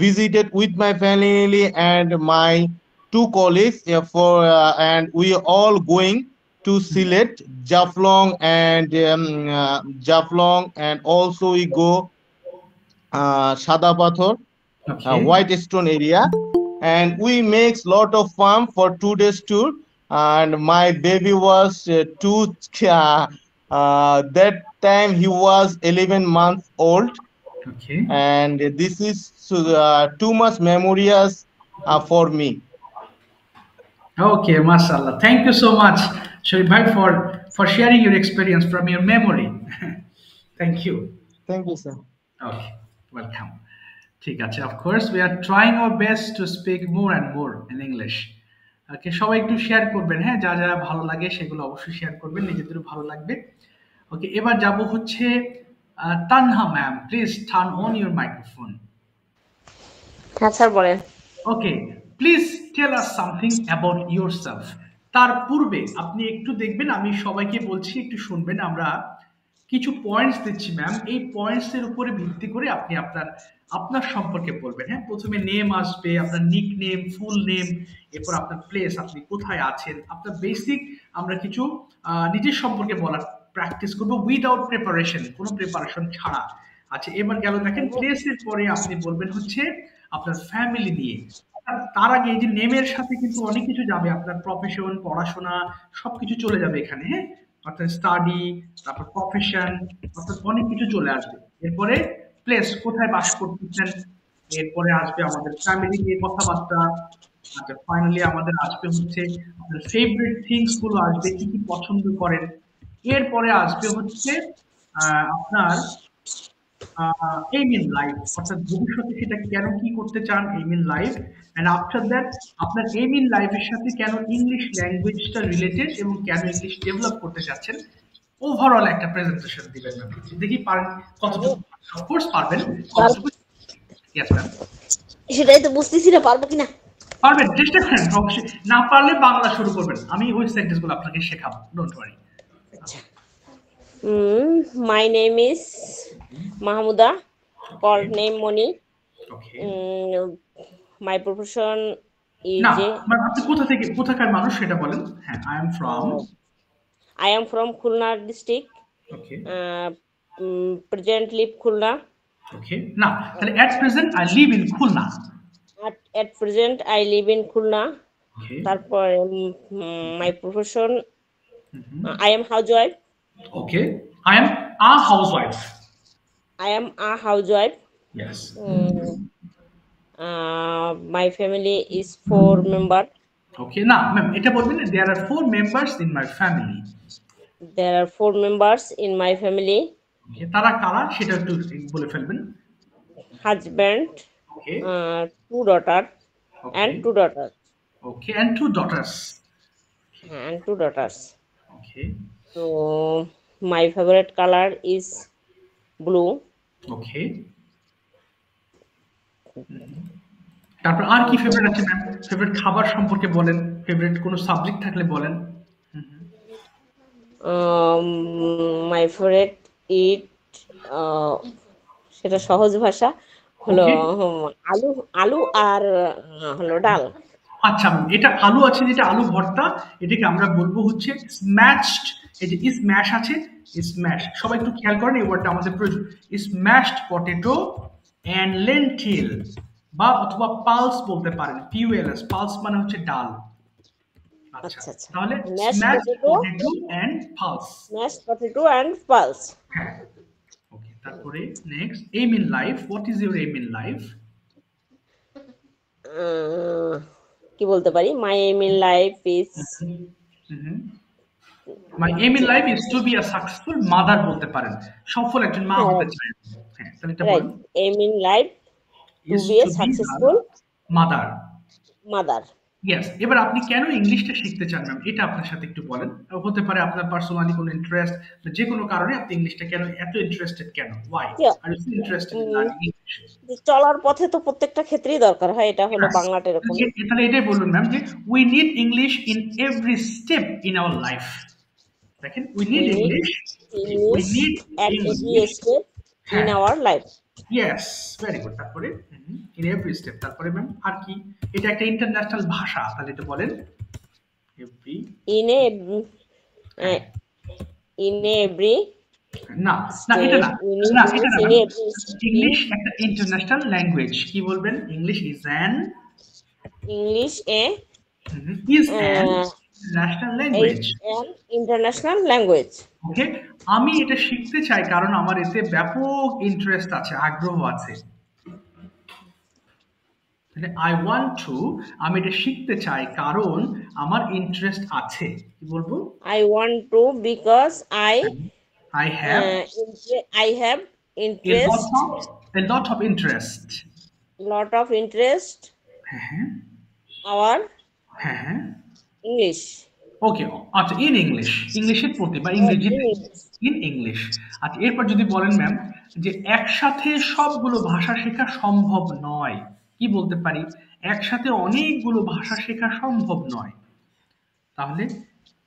visited with my family and my two colleagues, and we all going to Sylhet, Jaflong, and also we go Sada Pathor, Okay. White Stone area, and we makes lot of fun for 2 days tour. And my baby was that time he was 11 months old, Okay. and this is too much memorious for me. Okay, mashallah. Thank you so much, Sharif bhai, for sharing your experience from your memory. Thank you. Thank you, sir. Okay, welcome. ঠিক আছে, of course we are trying our best to speak more and more in English. Okay, সবাই একটু share করবেন, হ্যাঁ, যা যা ভালো লাগে সেগুলো অবশ্যই শেয়ার করবেন, নিজেদেরও ভালো লাগবে। ওকে, এবার যাব হচ্ছে Tanha ma'am, please turn on your microphone. হ্যাঁ স্যার বলেন। Okay, please tell us something about yourself. তার পূর্বে আপনি একটু দেখবেন, আমি সবাইকে বলছি একটু শুনবেন। আমরা কিছু পয়েন্টস দিচ্ছি ম্যাম, এই পয়েন্টস এর উপরে ভিত্তি করে আপনি আপনার আপনার সম্পর্কে বলবেন। হ্যাঁ, প্রথমে নেম আসবে, আপনার নিক নেম, ফুল নেম, এরপর আপনার প্লেস, আপনি কোথায় আছেন, আপনার বেসিক আমরা কিছু নিজের সম্পর্কে বলার প্র্যাকটিস করবো উইদাউট প্রিপারেশন, কোনো প্রিপারেশন ছাড়া। আচ্ছা, এবার গেল দেখেন প্লেসের পরে আপনি বলবেন হচ্ছে আপনার ফ্যামিলি নিয়ে। তার আগে এই যে নেমের সাথে কিন্তু অনেক কিছু যাবে, আপনার প্রফেশন, পড়াশোনা, সবকিছু চলে যাবে এখানে। হ্যাঁ, অর্থাৎ স্টাডি, তারপর প্রফেশন, অর্থাৎ অনেক কিছু চলে আসবে। এরপরে প্লেস, কোথায় বাস করতেছেন। এরপরে আসবে আমাদের ফ্যামিলি নিয়ে কথাবার্তা। আচ্ছা, ফাইনালি আমাদের আসবে হচ্ছে আপনার ফেভারিট থিংস গুলো আসবে, কি কি পছন্দ করেন। এরপরে আসবে হচ্ছে আপনার aim in life, অর্থাৎ ভবিষ্যতে সেটা কেন কি করতে চান, aim in life, and after that আপনার aim in life এর সাথে কেন ইংলিশ ল্যাঙ্গুয়েজটা রিলেটেড এবং কেন ইংলিশ ডেভেলপ করতে চাচ্ছেন। ওভারঅল একটা প্রেজেন্টেশন দিবেন ম্যাম, দেখি পারেন কতটুকু। অফকোর্স পারবেন, কতটুকু। ইয়েস ম্যাম, সেটাই তো বুঝতেছি না পারবো কিনা। পারবেন, চেষ্টা করেন অবশ্যই। না পারলে বাংলা শুরু করবেন, আমি ওই সেন্টেন্স গুলো আপনাকে শেখাবো, don't worry. My name is Mahmuda, okay. Called name Moni. Okay. My profession না, ইজ এ মানে আপনি কোথা থেকে, কোথাকার মানুষ সেটা বলেন। হ্যাঁ, I am from. I am from Khulna district, okay. Present live Khulna. Okay, না তাহলে at present I live in Khulna. at present I live in Khulna. Okay. তারপর my profession I am housewife. Okay, I am a housewife. I am a housewife. Yes. My family is 4 member. ওকে, না ma'am এটা বলবেন না, দেয়ার আর 4 members in my family. There are 4 members in my family. ওকে, তারা কারা সেটা একটু বলে ফেলবেন। Husband, okay. 2 daughters okay. and 2 daughters. Okay, and 2 daughters। And 2 daughters. Okay. So my favorite color is blue. ওকে, তারপর আর কি ফেভারিট আছে ম্যাম? ফেভারিট খাবার সম্পর্কে বলেন, ফেভারিট কোনো সাবজেক্ট থাকলে বলেন। My favorite eat সেটা সহজ ভাষা হলো ওকে। আলু আলু আর হলো ডাল। আচ্ছা এটা আলু আছে, যেটা আলু ভর্তা, এটাকে আমরা বলবো হচ্ছে স্ম্যাশড। এই যে স্ম্যাশ আছে, স্ম্যাশ, সবাই একটু খেয়াল করেন, এই ওয়ার্ডটা আমাদের প্রয়োজন। স্ম্যাশড পটেটো অ্যান্ড লেন্টিল, বা অথবা পালস বলতে পারেন, পিউএলএস, পালস মানে হচ্ছে ডাল। আচ্ছা, আচ্ছা আচ্ছা, তাহলে mash smashed potato, potato and pulse. Mash potato and pulse. হ্যাঁ, ওকে। তারপরে next, aim in life, what is your aim in life? কি বলতে পারি? My aim in life is, my aim in life is to be a successful mother বলতে পারেন, সফল একজন মা হতে চায়। হ্যাঁ, তাহলে এটা রাইট, বলেন, aim in life to is be a to be a successful mother. Mother. Yes. এবার আপনি কেন ইংলিশটা শিখতে চান ম্যাম, এটা আপনার সাথে একটু বলেন। হতে পারে আপনার পার্সোনালি কোনো ইন্টারেস্ট, যে কোনো কারণে আপনি ইংলিশটা কেন এত ইন্টারেস্টেড, কেন, why are you so interested in learning English? চলার পথে তো প্রত্যেকটা ক্ষেত্রেই দরকার হয়, এটা হলো বাংলাটা এরকম। তাহলে এটাই বলুন ম্যাম, যে we need English in every step in our life. দেখেন, we need English, we English need at every English. step in হ্যাঁ, our life. Yes, very good. তারপরে ইন এভরি স্টেপ, তারপরে ম্যাম আর কি? এটা একটা ইন্টারন্যাশনাল ভাষা, তাহলে এটা বলেন, every. In a in every না না, এটা step না, we need না এটা English না, in every ইংলিশ একটা ইন্টারন্যাশনাল ল্যাঙ্গুয়েজ, কি বলবেন? English is an, English is an national language. an international language. ওকে, আমি এটা শিখতে চাই কারণ আমার এতে ব্যাপক ইন্টারেস্ট আছে, আগ্রহ আছে। আই ওয়ান্ট টু, আমি এটা শিখতে চাই কারণ আমার ইন্টারেস্ট আছে। কি বলবো? I want to because I have I have interest, a lot of interest. lot of interest হ্যাঁ our হ্যাঁ, English. ওকে, আচ্ছা, ইন ইংলিশ, ইংলিশের প্রতি বা ইংরেজিতে, ইন ইংলিশ। আচ্ছা, এরপর যদি বলেন ম্যাম, যে একসাথে সবগুলো ভাষা শেখা সম্ভব নয়, কি বলতে পারি? একসাথে অনেকগুলো ভাষা শেখা সম্ভব নয়, তাহলে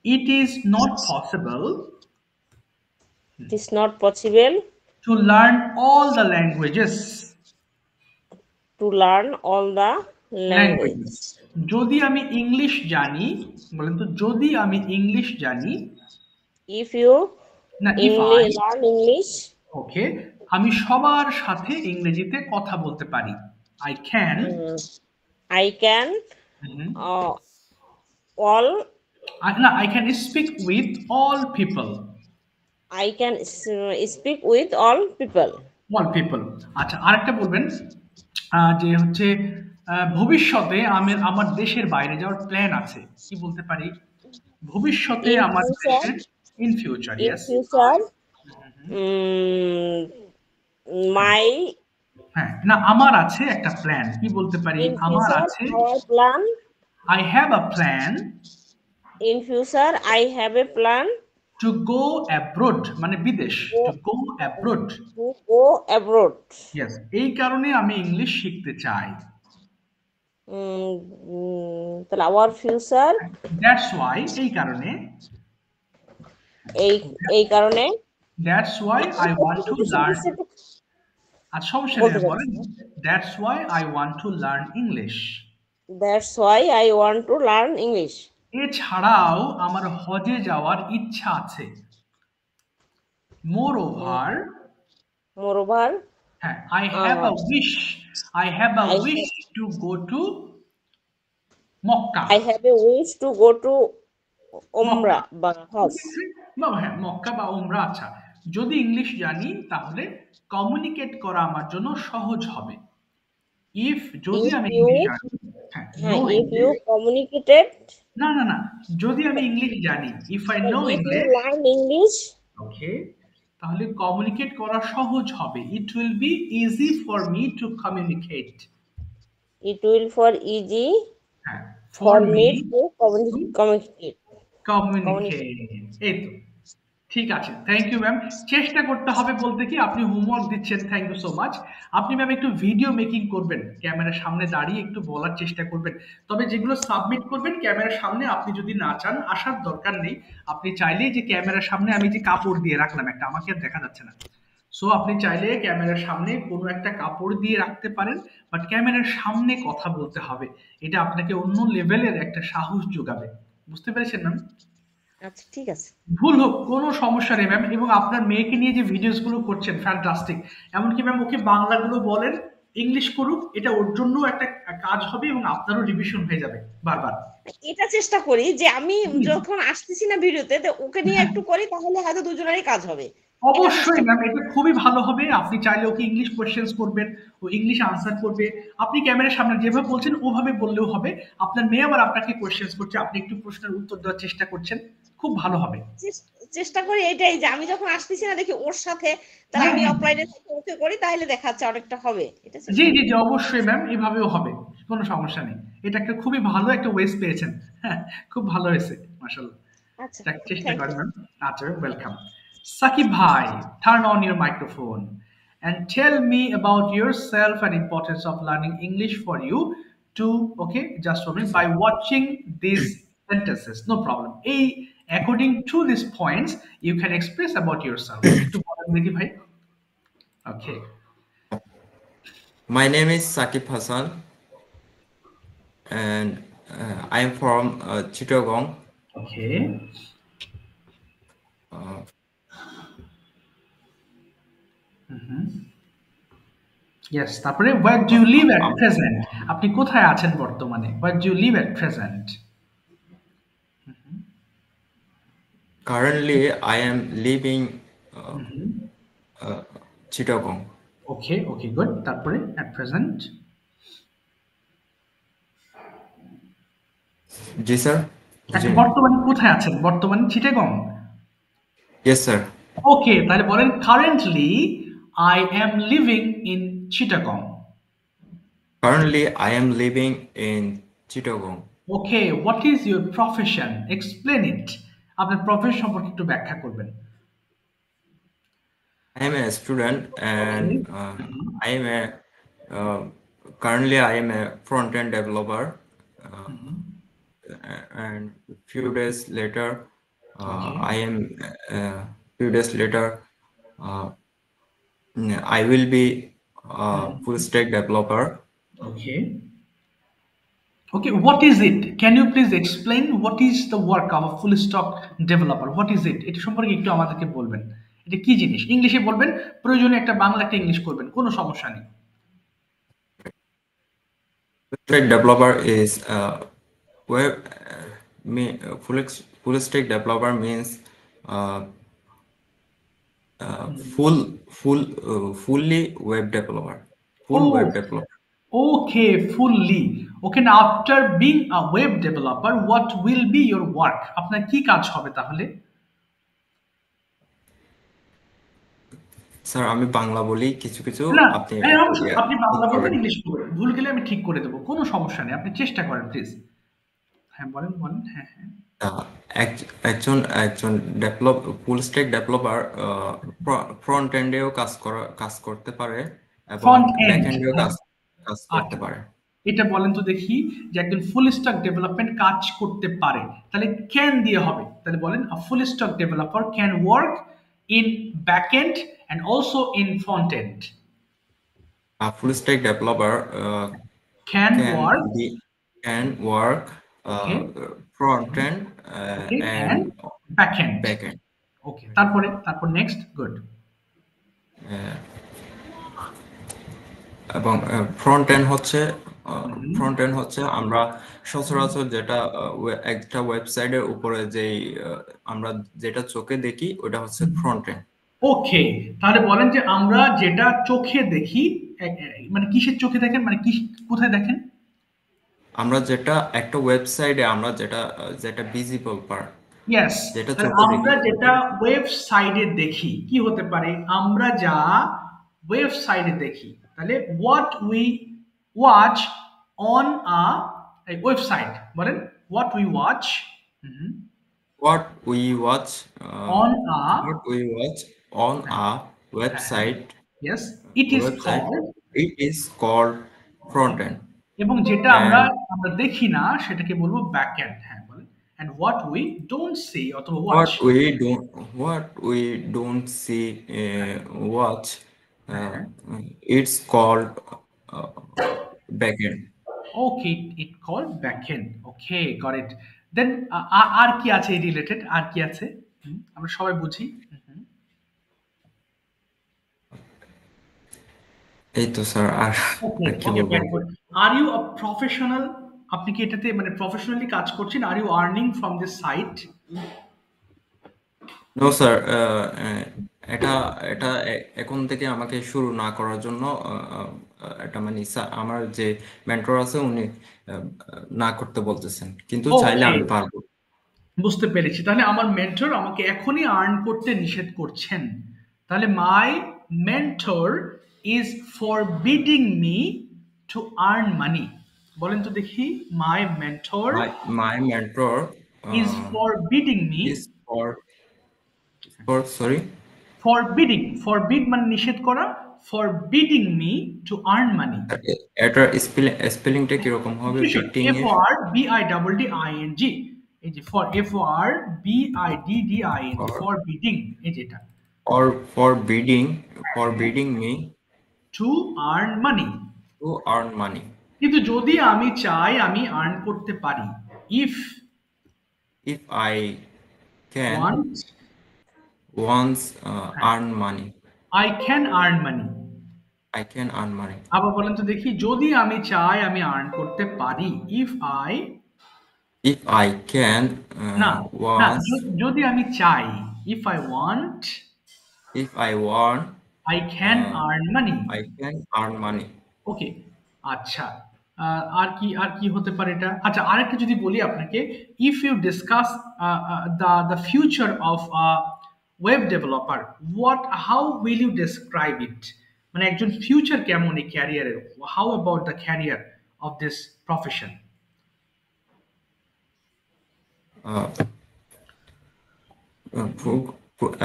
it is not possible It is not possible to learn all the languages. to learn all the languages. যদি আমি ইংলিশ জানি, বলেন তো, যদি আমি ইংলিশ জানি, If you না ইফ আই, learn English, ওকে, আমি সবার সাথে ইংরেজিতে কথা বলতে পারি। I can, I can all না, I can speak with all people. I can speak with all people. All people. আচ্ছা, আরেকটা বলবেন, যে হচ্ছে ভবিষ্যতে আমি আমার দেশের বাইরে যাওয়ার প্ল্যান আছে, কি বলতে পারি? ভবিষ্যতে In আমার future, দেশের, in future, in yes. future, my হ্যাঁ, না, আমার আছে একটা প্ল্যান, কি বলতে পারি? in আমার future আছে, our plan. I have a plan In future, I have a plan to go abroad, মানে বিদেশ, to go abroad. to go abroad. Yes, এই কারণে আমি ইংলিশ শিখতে চাই। তাহলে our future, দ্যাটস ওয়াই, এই কারণে, এই কারণে, that's why I want to learn. আর সমস্যা নেই, বলেন, that's why I want to learn English. that's why I want to learn English. এছাড়াও আমার হজে যাওয়ার ইচ্ছা আছে। মোরওভার, Moreover, হ্যাঁ, I have a wish to go to Mecca. I have a wish to go to Umrah বা Hajj. হ্যাঁ, মক্কা বা উমরা। আচ্ছা, যদি ইংলিশ জানি তাহলে কমিউনিকেট করা আমার জন্য সহজ হবে। যদি আমি ইংলিশ জানি, If you communicated, না না না, যদি আমি ইংলিশ জানি, if I know if English, you learn English, ওকে, তাহলে কমিউনিকেট করা সহজ হবে। It will be easy for me to communicate. it will for easy হ্যাঁ, for me to communicate. এই তো, ঠিক আছে, থ্যাংক ইউ ম্যাম। চেষ্টা করতে হবে বলতে কি, আপনি হোমওয়ার্ক দিচ্ছেন, থ্যাংক ইউ সো মাচ। আপনি ম্যাম একটু ভিডিও মেকিং করবেন, ক্যামেরার সামনে দাঁড়িয়ে একটু বলার চেষ্টা করবেন। তবে যেগুলো সাবমিট করবেন ক্যামেরার সামনে, আপনি যদি না চান, আসার দরকার নেই। আপনি চাইলেই যে ক্যামেরার সামনে আমি যে কাপড় দিয়ে রাখলাম একটা, আমাকে আর দেখা যাচ্ছে না, সো আপনি চাইলে ক্যামেরার সামনে কোনো একটা কাপড় দিয়ে রাখতে পারেন, বাট ক্যামেরার সামনে কথা বলতে হবে। এটা আপনাকে অন্য লেভেলের একটা সাহস যোগাবে। বুঝতে পেরেছেন ম্যাম? আচ্ছা ঠিক আছে। ভুল হোক কোনো সমস্যা নেই ম্যাম। এবং আপনার মেয়েকে নিয়ে যে ভিডিওস গুলো করছেন ফ্যান্টাস্টিক। এমনকি ম্যাম ওকে বাংলাগুলো বলেন, ইংলিশ করুক, এটা ওর জন্য একটা কাজ হবে এবং আপনারও রিভিশন হয়ে যাবে বারবার। এটা চেষ্টা করি যে আমি জি, যখন আসতেছি না ভিডিওতে, তো ওকে নিয়ে হ্যাঁ, একটু করি, তাহলে হয়তো দুজনেরই কাজ হবে। এটা চেষ্টা অবশ্যই ম্যাম, করি। এটা খুবই ভালো হবে। আপনি চাইলে ওকে ইংলিশ কোয়েশ্চেন্স করবেন, ও ইংলিশ আনসার করবে। আপনি ক্যামেরার সামনে যেভাবে বলছেন ওভাবে বললেও হবে। আপনার মেয়ে আবার আপনাকে কোয়েশ্চেন্স করছে, আপনি একটু প্রশ্নের উত্তর দেওয়ার চেষ্টা করছেন, খুব ভালো হবে। চেষ্টা করি এটাই যে আমি যখন আসতেছি না দেখি ওর সাথে, তাহলে হ্যাঁ আমি হ্যাঁ হ্যাঁ। অফলাইনে থেকে ওকে করি, তাহলে দেখা যাচ্ছে অনেকটা হবে। এটা জি চেষ্টা জি করি। জি, অবশ্যই ম্যাম, এভাবেও হবে, কোনো সমস্যা নেই। এটা একটা খুবই ভালো একটা ওয়েস পেয়েছেন। হ্যাঁ, খুব ভালো হয়েছে, মাশাল্লাহ। আচ্ছা, চেষ্টা থ্যাংক করেন ইউ। ম্যাম। আচ্ছা, ওয়েলকাম। সাকিব ভাই, turn on your microphone and tell me about yourself and importance of learning English for you to, okay, just for me, by watching these sentences. No problem. According to these points, you can express about yourself. একটু বলেন দেখি ভাই। Okay. My name is Sakib Hassan, and I am from Chittagong. Okay. Uh, Yes, তারপরে where do you live at um, present? আপনি কোথায় আছেন বর্তমানে? Where do you live at present? Currently, I am living uh, Chittagong. Okay, okay, good. তারপরে at present? Ji sir? বর্তমানে কোথায় আছেন? বর্তমানে চিটাগং? Yes sir. ওকে, তাহলে বলেন currently I am living in Chittagong. Currently, I am living in Chittagong. Okay, what is your profession? Explain it. আপনার profession সম্পর্কে একটু ব্যাখ্যা করবেন। I am a student, okay, and I am a uh, currently I am a front-end developer. Uh, and few days later, okay, I am few days later, uh, I will be a full stack developer. Okay, okay, what is it? Can you please explain what is the work of a full stack developer? What is it? এটা সম্পর্কে একটু আমাদেরকে বলবেন। এটা কি জিনিস? ইংলিশে বলবেন, প্রয়োজনে একটা বাংলা একটা ইংলিশ করবেন, কোনো সমস্যা নেই। Full stack developer is web full stack developer means uh, fully web developer, full web Oh, developer. okay, fully. Okay, now after being a web developer, what will be your work? আপনার কি কাজ হবে তাহলে? Sir আমি বাংলা বলি কিছু কিছু, না, আপনি হ্যাঁ, অবশ্যই আপনি ঠিক বাংলা বলবেন, করবেন। ইংলিশ বলবেন। ভুল গেলে আমি ঠিক করে দেবো, কোনো সমস্যা নেই। আপনি চেষ্টা করেন প্লিজ। হ্যাঁ, বলেন বলেন, হ্যাঁ হ্যাঁ। আহ, একজন একজন ফুল স্ট্যাক ডেভেলপার ফ্রন্ট এন্ডেও কাজ করতে পারে এবং ফ্রন্ট ব্যাক এন্ড, এন্ডেও কাজ করতে আচ্ছা, পারে। এটা বলেন তো দেখি, যে একজন ফুল স্ট্যাক ডেভেলপমেন্ট কাজ করতে পারে, তাহলে ক্যান দিয়ে হবে। তাহলে বলেন a full stack developer can work in back end and also in front end. Full stack developer can can work, be can work okay, front end okay, and and back end. back end. Okay, তারপর next, good. আহ, এবং front end হচ্ছে আমরা সচরাচর যেটা একটা ওয়েবসাইটের উপরে যেই আমরা যেটা চোখে দেখি ওটা হচ্ছে ফ্রন্ট এন্ড। ওকে, তাহলে বলেন যে আমরা যেটা চোখে দেখি, মানে কিসের চোখে দেখেন, মানে কি, কোথায় দেখেন? আমরা যেটা একটা ওয়েবসাইটে আমরা যেটা যেটা ভিজিবল পার্ট, ইয়েস, যেটা তাহলে চোখে দেখি আমরা যেটা ওয়েবসাইটে দেখি কি হতে পারে? আমরা যা ওয়েবসাইটে দেখি, তাহলে what we watch on a website. বলেন what we watch what we watch on a, what we watch on a website yes, it is website called. it is called front end, এবং যেটা আমরা and আমরা দেখি না সেটাকে বলবো back end. হ্যাঁ, বলেন। and what we don't see অথবা what watch. we don't see watch uh, it's called uh, backend. Okay, it called backend. Okay, got it. Then আর কি আছে এই রিলেটেড, আর কি আছে আমরা সবাই বুঝি। এই তো স্যার, আর ওকে আর কি ওকে, বলবো? Very good. Are you a professional? আপনি কি এটাতে মানে প্রফেশনালি কাজ করছেন? Are you earning from this site? No sir, এটা এটা এখন থেকে আমাকে শুরু না করার জন্য এটা মানে আমার যে মেন্টর আছে উনি না করতে বলতেছেন, কিন্তু চাইলে ওকে, আমি পারবো। বুঝতে পেরেছি। তাহলে আমার মেন্টর আমাকে এখনই আর্ন করতে নিষেধ করছেন। তাহলে my mentor is forbidding me to earn money. বলেন তো দেখি, my mentor My mentor is forbidding me, is sorry, forbid মানে নিষেধ করা, forbidding me to earn money. এটার স্পেলিংটা কিরকম হবে? বিটিং এফ এর R B I double D I N G, এই যে for, F R B I D D I N G, forbidding, এই যেটা, or forbidding me to earn money. to earn money. কিন্তু যদি আমি চাই আমি আর্ন করতে পারি, if If I can want once earn money, I can earn money. I can earn money. আবার বলেন তো দেখি, যদি আমি চাই আমি আর্ন করতে পারি, if I, If I can না না, once, যদি আমি চাই, if I want if I want, I can earn money. I can earn money. ওকে, আচ্ছা। আর কি হতে পারে এটা? আচ্ছা, আরেকটা যদি বলি আপনাকে, if you discuss the future of web developer, how will you describe it? মানে একজন ফিউচার কেমন এই ক্যারিয়ারের, how about the career of this profession?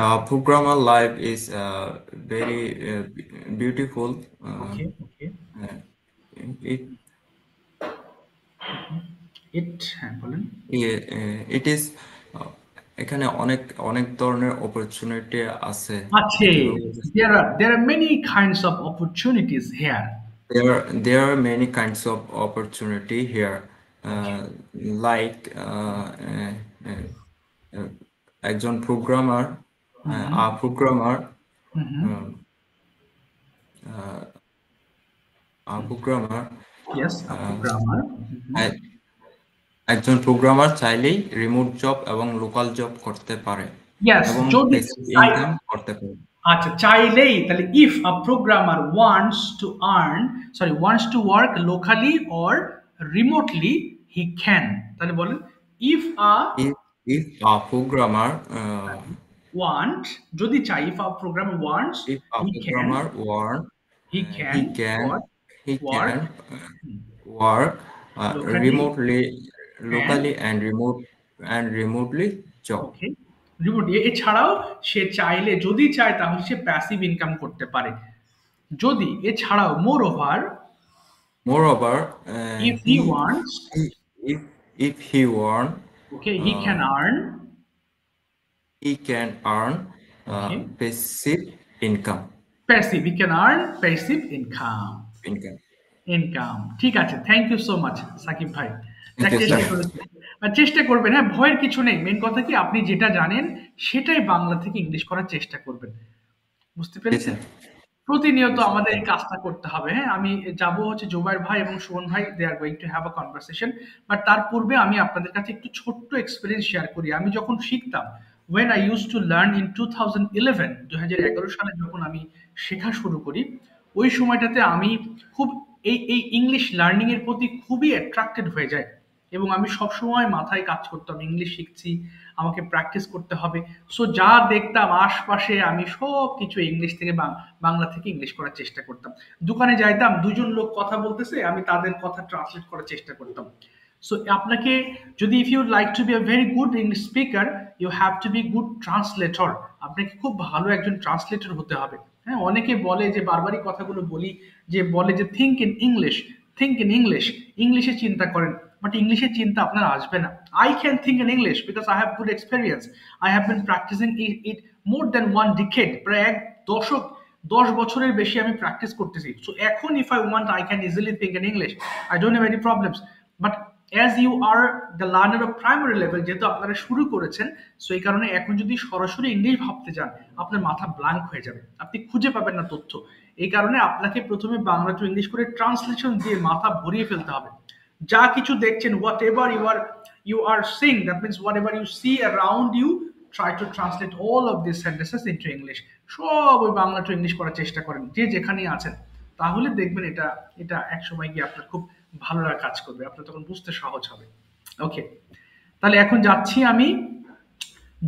Uh, Programmer life is very beautiful. Okay okay, Uh, it হ্যাঁ বলেন। it is এখানে অনেক অনেক ধরনের অপরচুনিটি আছে। আছে, there are many kinds of opportunities here. There are many kinds of opportunity here, like একজন programmer, Yes, a programmer. একজন প্রোগ্রামার চাইলেই রিমোট জব এবং লোকাল জব করতে পারে Yes, এবং যদি প্যাসিভ ইনকাম করতে পারে। আচ্ছা, চাইলেই, তাহলে if a programmer wants to work locally or remotely, he can। তাহলে বলেন, if a If a programmer want, যদি চাই, if a programmer wants, if a he programmer can, want he he can can work he work can work locally locally and remotely job. Okay, remote. এছাড়াও সে চাইলে, যদি চায় তাহলে সে passive income করতে পারে। যদি এছাড়াও Moreover, if he wants, if he want, okay, he can earn okay, passive income. he can earn passive income। ঠিক আছে, thank you so much Sakib ভাই। চেষ্টা করবেন, হ্যাঁ, ভয়ের কিছু নেই। মেন কথা কি, আপনি যেটা জানেন সেটাই বাংলা থেকে ইংলিশ করার চেষ্টা করবেন। বুঝতে পেরেছেন? প্রতিনিয়ত আমাদের এই কাজটা করতে হবে। হ্যাঁ, আমি যাব হচ্ছে জুবাইর ভাই এবং সুমন ভাই, they are going to have a conversation. But তার পূর্বে আমি আপনাদের কাছে একটু ছোট্ট এক্সপিরিয়েন্স শেয়ার করি। আমি যখন শিখতাম, when I used to learn in 2011, 2011 সালে যখন আমি শেখা শুরু করি, ওই সময়টাতে আমি খুব এই ইংলিশ লার্নিং এর প্রতি খুবই অ্যাট্রাক্টেড হয়ে যায় এবং আমি সবসময় মাথায় কাজ করতাম, ইংলিশ শিখছি, আমাকে প্র্যাকটিস করতে হবে। সো যা দেখতাম আশপাশে, আমি সব কিছু ইংলিশ থেকে বাংলা থেকে ইংলিশ করার চেষ্টা করতাম। দোকানে যাইতাম, দুজন লোক কথা বলতেছে, আমি তাদের কথা ট্রান্সলেট করার চেষ্টা করতাম। সো আপনাকে যদি, if you like to be a very good English speaker, you have to be good translator. আপনাকে খুব ভালো একজন ট্রান্সলেটর হতে হবে। হ্যাঁ, অনেকে বলে যে, বারবারই কথাগুলো বলি, যে বলে যে থিঙ্ক ইন ইংলিশ, ইংলিশে চিন্তা করেন। বাট ইংলিশের চিন্তা আপনার আসবে না। I can think in English because I have good experience. I have been practicing it more than 1 decade, প্রায় এক দশক, 10 বছরের বেশি আমি প্র্যাকটিস করতেছি। সো এখন if I want I can easily think in English, I don't have any problems. But as you are the learner of primary level, যেহেতু আপনারা শুরু করেছেন, সো এই কারণে এখন যদি সরাসরি ইংলিশ ভাবতে যান আপনার মাথা ব্ল্যাঙ্ক হয়ে যাবে, আপনি খুঁজে পাবেন না তথ্য। এই কারণে আপনাকে প্রথমে বাংলা টু ইংলিশ করে ট্রান্সলেশন দিয়ে মাথা ভরিয়ে ফেলতে হবে। যা কিছু দেখছেন, whatever you are seeing, that means whatever you see around you, try to translate all of this sentences into English. সব ওই বাংলা টু ইংলিশ করার চেষ্টা করেন যে যেখানেই আছেন, তাহলে দেখবেন এটা এটা এক সময় গিয়ে আপনার খুব ভালো কাজ করবে, আপনার তখন বুঝতে সহজ হবে। ওকে, তাহলে এখন যাচ্ছি আমি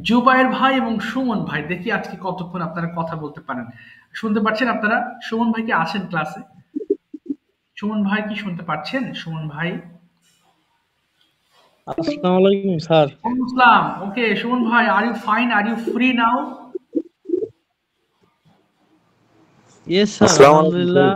জুবায়ের ভাই এবং সুমন ভাই, দেখি আজকে কতক্ষণ আপনারা কথা বলতে পারেন। শুনতে পাচ্ছেন আপনারা? সুমন ভাই কি আছেন ক্লাসে? সুমন ভাই কি শুনতে পাচ্ছেন? সুমন ভাই, আসসালামু আলাইকুম স্যার। আসসালাম। ওকে সুমন ভাই, are you fine? Are you free now? Yes sir, alhamdulillah.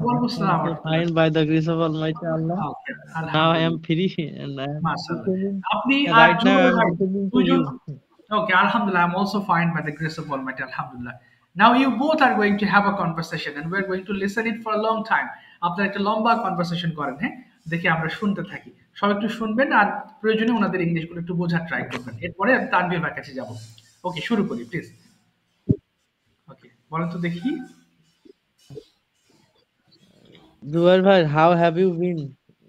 Walaikum assalam. I'm fine by the grace of Almighty Allah. Okay, Now I am alhamdulillah. free and I am Mashallah. listening. আপনি আর Right now I Zubair am ভাই listening to দুজন? you. Okay, alhamdulillah, I'm also fine by the grace of Almighty, alhamdulillah. Now you both are going to have a conversation and we're going to listen it for a long time. আপনারা একটা লম্বা conversation করেন, হ্যাঁ, দেখি আমরা শুনতে থাকি। সব একটু শুনবেন আর প্রয়োজনে ওনাদের ইংলিশগুলো একটু বোঝার ট্রাই করবেন। এরপরে আমি তানভীর ভাইয়ের কাছে যাব। ওকে, শুরু করি প্লিজ। ওকে, বলেন তো দেখি। Zubair bhai, how have you been?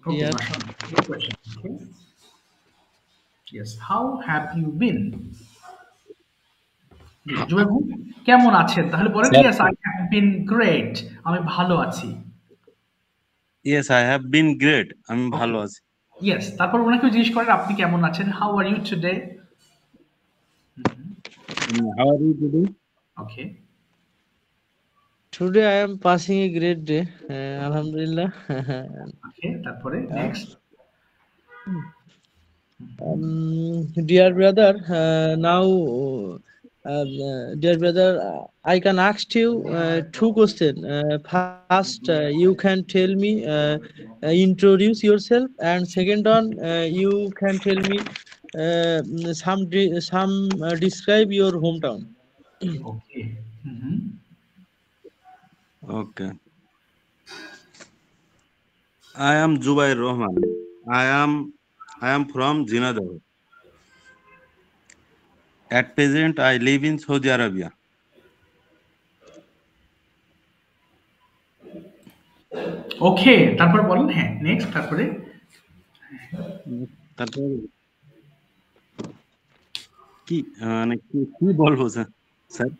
Okay, Dear? mashallah. Good question. Okay. Yes, how have you been? Zubair ভাই কেমন আছেন? তাহলে বলেন Sir. yes, I have been great. আমি ভালো আছি। Yes, I have been great. আমি ভালো Okay. আছি। Yes, তারপর ওনাকেও জিজ্ঞেস করেন আপনি কেমন আছেন? How are you today? How are you today? Okay. Today I am passing a great day. Alhamdulillah. Okay, তারপরে next. Dear brother, dear brother, I can ask you two questions. First, you can tell me, introduce yourself, and second one, you can tell me some describe your hometown. Okay. Okay. I am Zubair Rahman. I am from Zinadar. At present, I live in Saudi Arabia. Okay, তারপর বলেন, হ্যাঁ next, তারপরে তারপর কি মানে কি বলবো sir?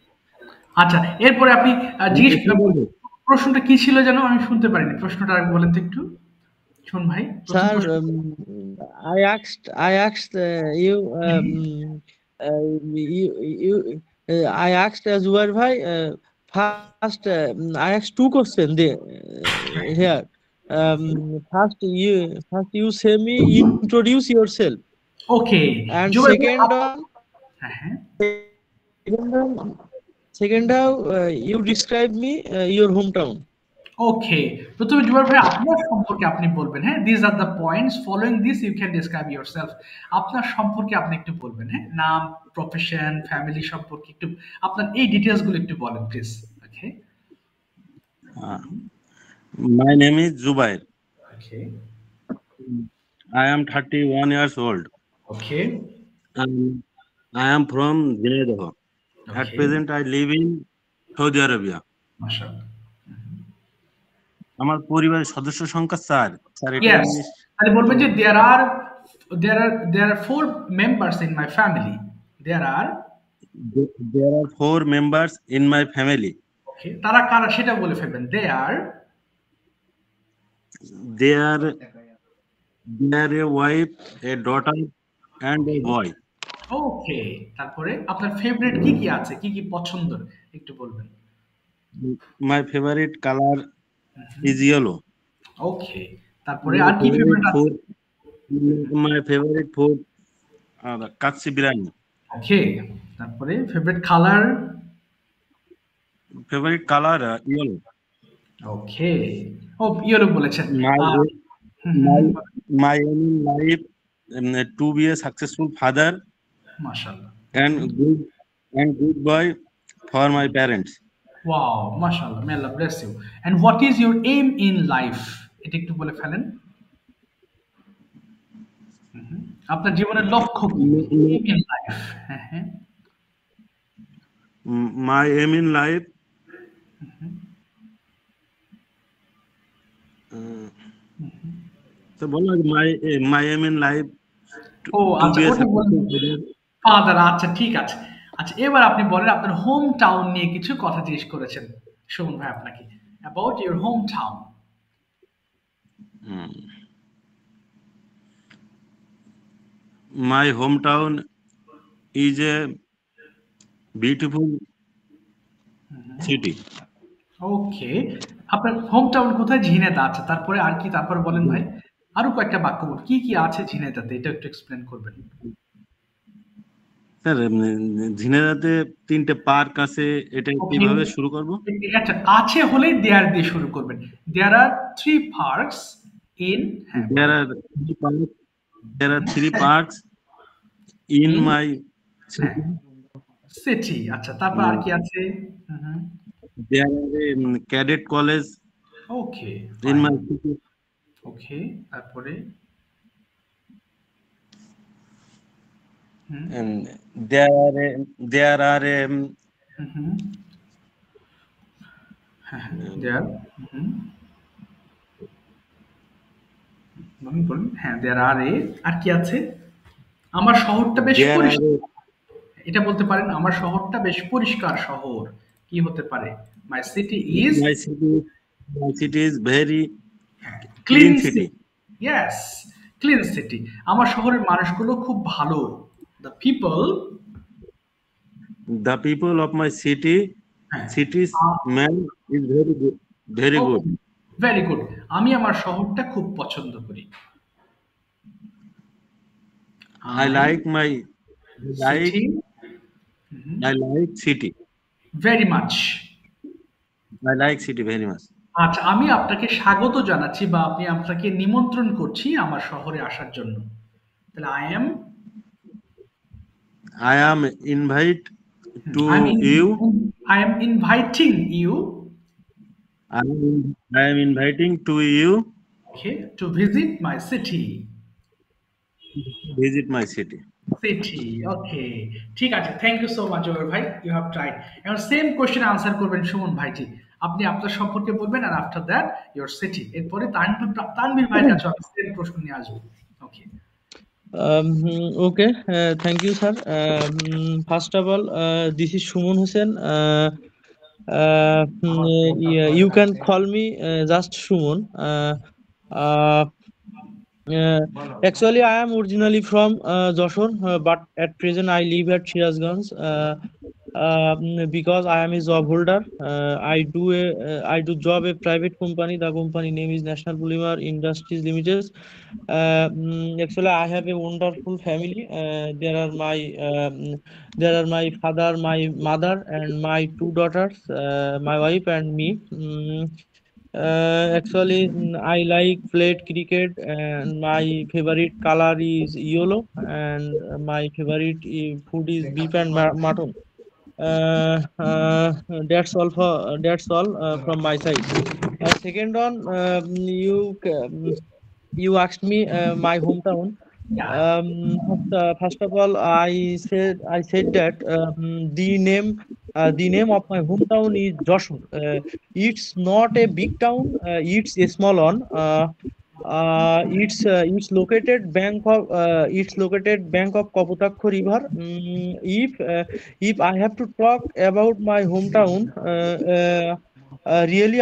আচ্ছা, এরপরে আপনি জিজ্ঞেস কি বলবো? প্রশ্নটা কি ছিল যেন আমি শুনতে পারিনি, প্রশ্নটা আর বলেন তো একটু শোন ভাই। Sir, I asked you, I asked Zubair bhai, first, I asked two questions there, here. First you say me introduce yourself, okay, and Zubair ভাই, হ্যাঁ second how you describe me your hometown. ওকে, প্রথমে জুবায়ের ভাই আপনার সম্পর্কে আপনি বলবেন, হ্যাঁ, this are the points, following this you can describe yourself. আপনার সম্পর্কে আপনি একটু বলবেন, হ্যাঁ, নাম, প্রফেশন, ফ্যামিলি সম্পর্কে একটু আপনার এই ডিটেইলস গুলো একটু বলেন please. Okay. My name is Zubair. Okay. I am 31 years old. Okay. I am from Zinadar. At present, I live in Saudi Arabia. মাশাআল্লাহ। আমার পরিবারের সদস্য সংখ্যা 4। স্যার এটা Yes, তাহলে বলবেন যে there are 4 members in my family. There are 4 members in my family. Okay, তারা কারা সেটা বলে ফেলবেন। They are a wife, a daughter, and a boy. ওকে, তারপরে আপনার ফেভারিট কি কি আছে, কি কি পছন্দের একটু বলবেন। My favorite color is yellow. ওকে, তারপরে আর কি ফেভারিট আছে? My favorite food kacchi biryani. ওকে, তারপরে favourite colour? Favorite color yellow. ওকে, ও ইয়েলো বলেছেন। my aim in life to be a successful father MashaAllah. and good boy for my parents. Wow, MashaAllah. May Allah bless you. And what is your aim in life? এটা একটু বলে ফেলেন। আপনার জীবনের লক্ষ্য কি? Aim in life. হ্যাঁ, হ্যাঁ। My aim in life so বলো my aim in life O to আচ্ছা, be a ওটা বলুন। successful ফাদার, আচ্ছা ঠিক আছে। আচ্ছা, এবার আপনি বলেন আপনার হোম টাউন নিয়ে কিছু কথা জিজ্ঞেস করেছেন সুমন ভাই আপনাকে। About your hometown. my hometown is a beautiful city. ওকে, আপনার হোম টাউন কোথায়? ঝিনেদা। আচ্ছা, তারপরে আর কি? তারপর বলেন ভাই, আরো কয়েকটা বাক্য বলুন, কি কি আছে ঝিনেদাতে, এটা একটু এক্সপ্লেন করবেন। স্যার ঝিনাইদহে 3টে পার্ক আছে, এটা কিভাবে শুরু করব? আচ্ছা, আছে হলে দেয়ার দিয়ে শুরু করবেন। দেয়ার আর 3 parks in there are 3 parks in my city. আচ্ছা, তারপর আর কি আছে? there are a cadet college okay, in my city. ওকে, তারপরে And there are দেয়ার বলুন। হ্যাঁ, দেয়ার আর এ, আর কি আছে? আমার শহরটা বেশ পরিষ্কার, এটা বলতে পারেন। আমার শহরটা বেশ পরিষ্কার শহর, কি হতে পারে? মাই city is my city is very clean city. City. Yes, clean city. আমার শহরের মানুষগুলো খুব ভালো। The people of my city's man is very good. Very good. আমি আমার শহরটা খুব পছন্দ করি। I like city very much. I like city very much. আচ্ছা, আমি আপনাকে স্বাগত জানাচ্ছি বা আপনি আপনাকে নিমন্ত্রণ করছি আমার শহরে আসার জন্য। তাহলে I am invite to you. I am inviting you, I am inviting to you okay, to visit my city. visit my city. City, okay, ঠিক আছে। Thank you so much over ভাই, ইউ হ্যাভ ট্রাইড। এখন same question answer করবেন সুমন ভাইজি। আপনি আপনার সম্পর্কে বলবেন, আর আফটার দ্যাট ইওর সিটি। এরপরে তানভীর ভাইয়ের কাছে আমি সেম প্রশ্ন নিয়ে আসবো। Okay. Okay, thank you, sir. First of all, this is Shumon Hussain. Yeah, you can call me just Shumon. Actually, I am originally from Joshore, but at present I live at Shirazganj. Because I am a job holder, I do job a private company. The company name is National Polymer Industries Limited. Actually, I have a wonderful family. There are my father, my mother, and my 2 daughters, my wife and me. Actually, I like played cricket, and my favorite color is yellow, and my favorite food is beef and mutton. That's all from my side. Second one, you asked me my hometown. First of all, I said that the name of my hometown is Joshore. It's not a big town. It's a small one. It's located bank of Kapotakho River. If I have to talk about my hometown, really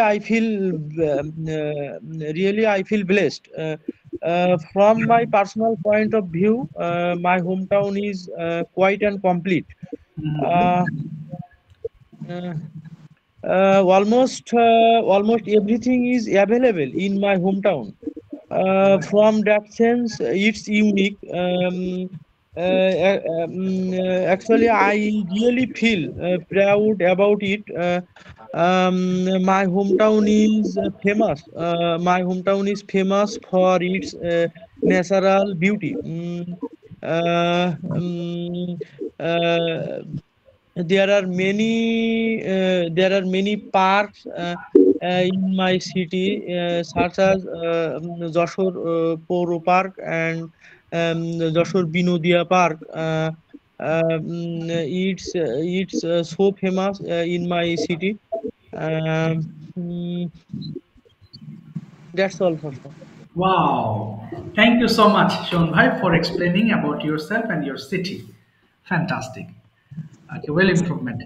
I feel blessed. From my personal point of view, my hometown is quite and complete. Almost everything is available in my hometown. From that sense, it's unique. Actually, I really feel proud about it. My hometown is famous. My hometown is famous for its natural beauty. Uh, um, uh, there are many parks in my city, such as Joshore Poro Park and Joshore Binodia Park. It's so famous in my city. Um, mm, that's all for now. Wow. Thank you so much, Sean Bhai, for explaining about yourself and your city. Fantastic. Okay well improvement.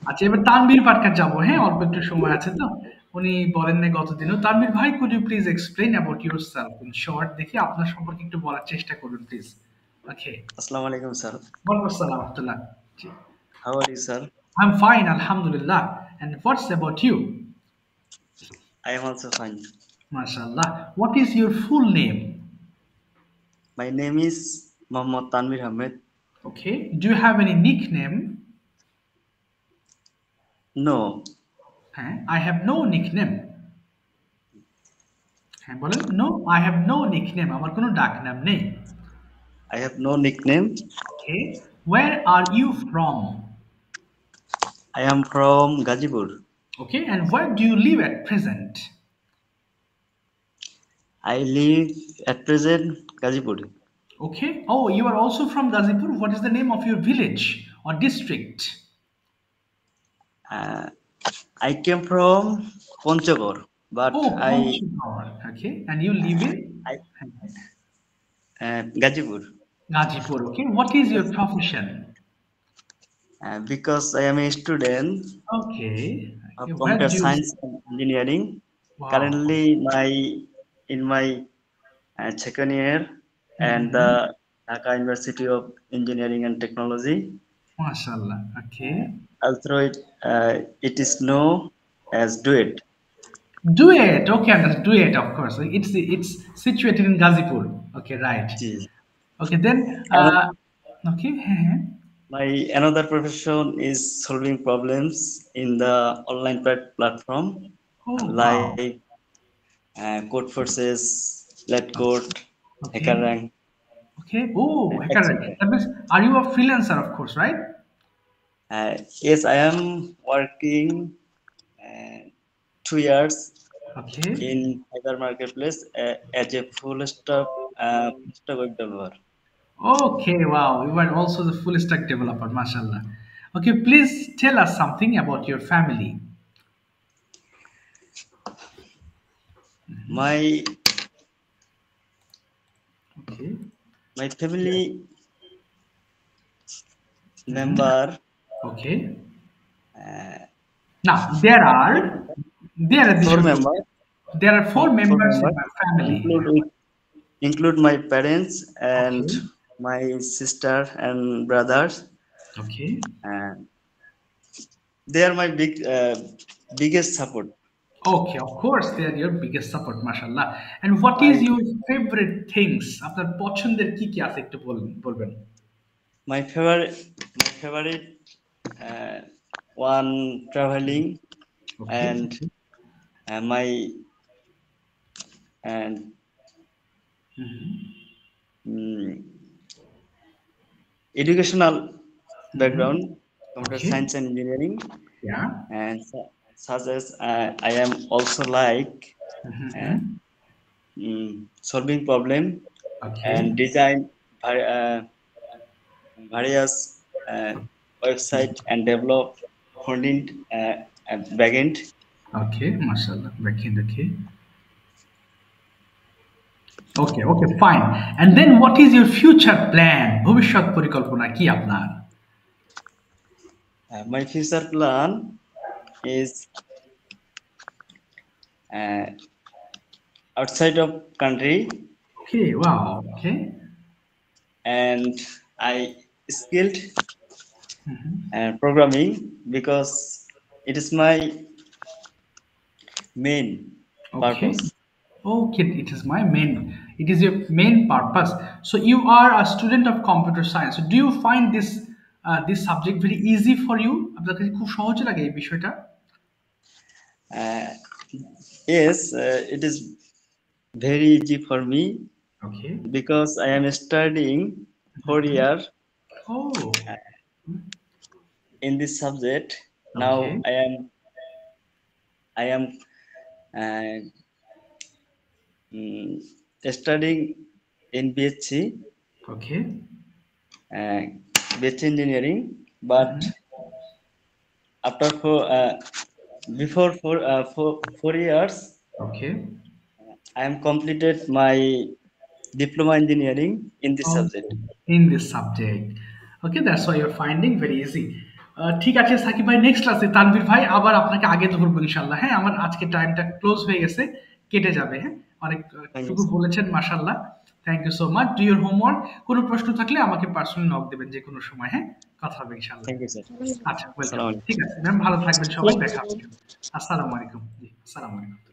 আচ্ছা এবার তানভীর পাটকার যাবো, হ্যাঁ অল্প একটু সময় আছে তো। উনি বলেন না গতদিনও। তানভীর ভাই, could you please explain about yourself in short, দেখি আপনার সম্পর্কে একটু বলার চেষ্টা করুন please. Okay. Assalamu alaikum, sir. ওয়ালাইকুম আসসালাম ওয়া রাহমাতুল্লাহ। জি। How are you, sir? I'm fine, alhamdulillah. And what's about you? I am also fine. MashaAllah. What is your full name? My name is Mohammad Tanvir Ahmed. Okay. Do you have any nickname? No, I have no nickname. হ্যাঁ বলেন। No, I have no nickname. আমার কোনো ডাক নাম নেই। I have no nickname. Okay. Where are you from? I am from Gazipur. Okay. And where do you live at present? I live at present Gazipur. Okay. Oh, you are also from Gazipur. What is the name of your village or district? I came from Ponchagor, but Oh, I Panchgawar. Okay. And you live in Gazipur Gazipur. Okay. What is your profession? because I am a student Okay. of Okay. Where computer do you... science and engineering. Wow. Currently, in my second year, and the Dhaka University of Engineering and Technology. MashaAllah. Okay. Also, it is known as DUET. Duet. Okay, and that's Duet, of course. It's situated in Gazipur. Okay, right. Yes. Okay, then. Okay. My another profession is solving problems in the online platform Oh, wow. like Codeforces, LetCode, Okay. HackerRank. Okay. Oh, HackerRank. That means, are you a freelancer, of course, right? Yes, I am working 2 years Okay. in Hyper Marketplace as a full stack web developer. Okay, wow. You are also the full stack developer, mashallah. Okay, please tell us something about your family. My Okay. family member Okay. Now there are four members. There are four members in my family. Include my parents and Okay. my sister and brothers. Okay. And they are my biggest support. Okay, of course, they are your biggest support, mashallah. And what is your favorite things? আপনার পছন্দের কি কি আছে একটু বলবেন? My favorite one traveling. Okay. And my and educational background, computer Okay. science and engineering. Yeah. And such as I am also like solving problem Okay. and design various website and develop front-end and back-end. Okay, mashallah. Backend, okay. Okay, fine. And then what is your future plan? ভবিষ্যৎ পরিকল্পনা কি আপনার? My future plan is outside of country. Okay, wow. Okay. And I skilled programming because it is my main purpose. Okay, it is my main. It is your main purpose. So you are a student of computer science. So do you find this subject very easy for you? আপনার কাছে খুব সহজ লাগে এই বিষয়টা? Yes, it is very easy for me Okay. because I am studying 4 year Oh, in this subject. Now okay. I am uh, studying in BHC, Okay. uh, BHC engineering, but after before 4 years, Okay. I am completed my diploma engineering in this Oh, subject. in this subject. Okay, that's why you're finding very easy. ঠিক আছে সাকিব ভাই, next ক্লাসে তানভীর ভাই আবার আপনাকে আগে ধরবো ইনশাল্লাহ। হ্যাঁ, আমার আজকে টাইমটা ক্লোজ হয়ে গেছে, কেটে যাবে। হ্যাঁ, অনেক Thank you, টুকু sir. বলেছেন, মাশাল্লাহ। Thank you so much. Do your homework. কোনো প্রশ্ন থাকলে আমাকে পার্সোনালি নক দেবেন যে কোনো সময়। হ্যাঁ, কথা হবে ইনশাল্লাহ। Thank you, sir. আচ্ছা, ওয়েলকাম। Assalamu alaikum. ঠিক আছে ম্যাম, ভালো থাকবেন সবাই, দেখা হবে। আসসালামু আলাইকুম। জি, আসসালামু আলাইকুম।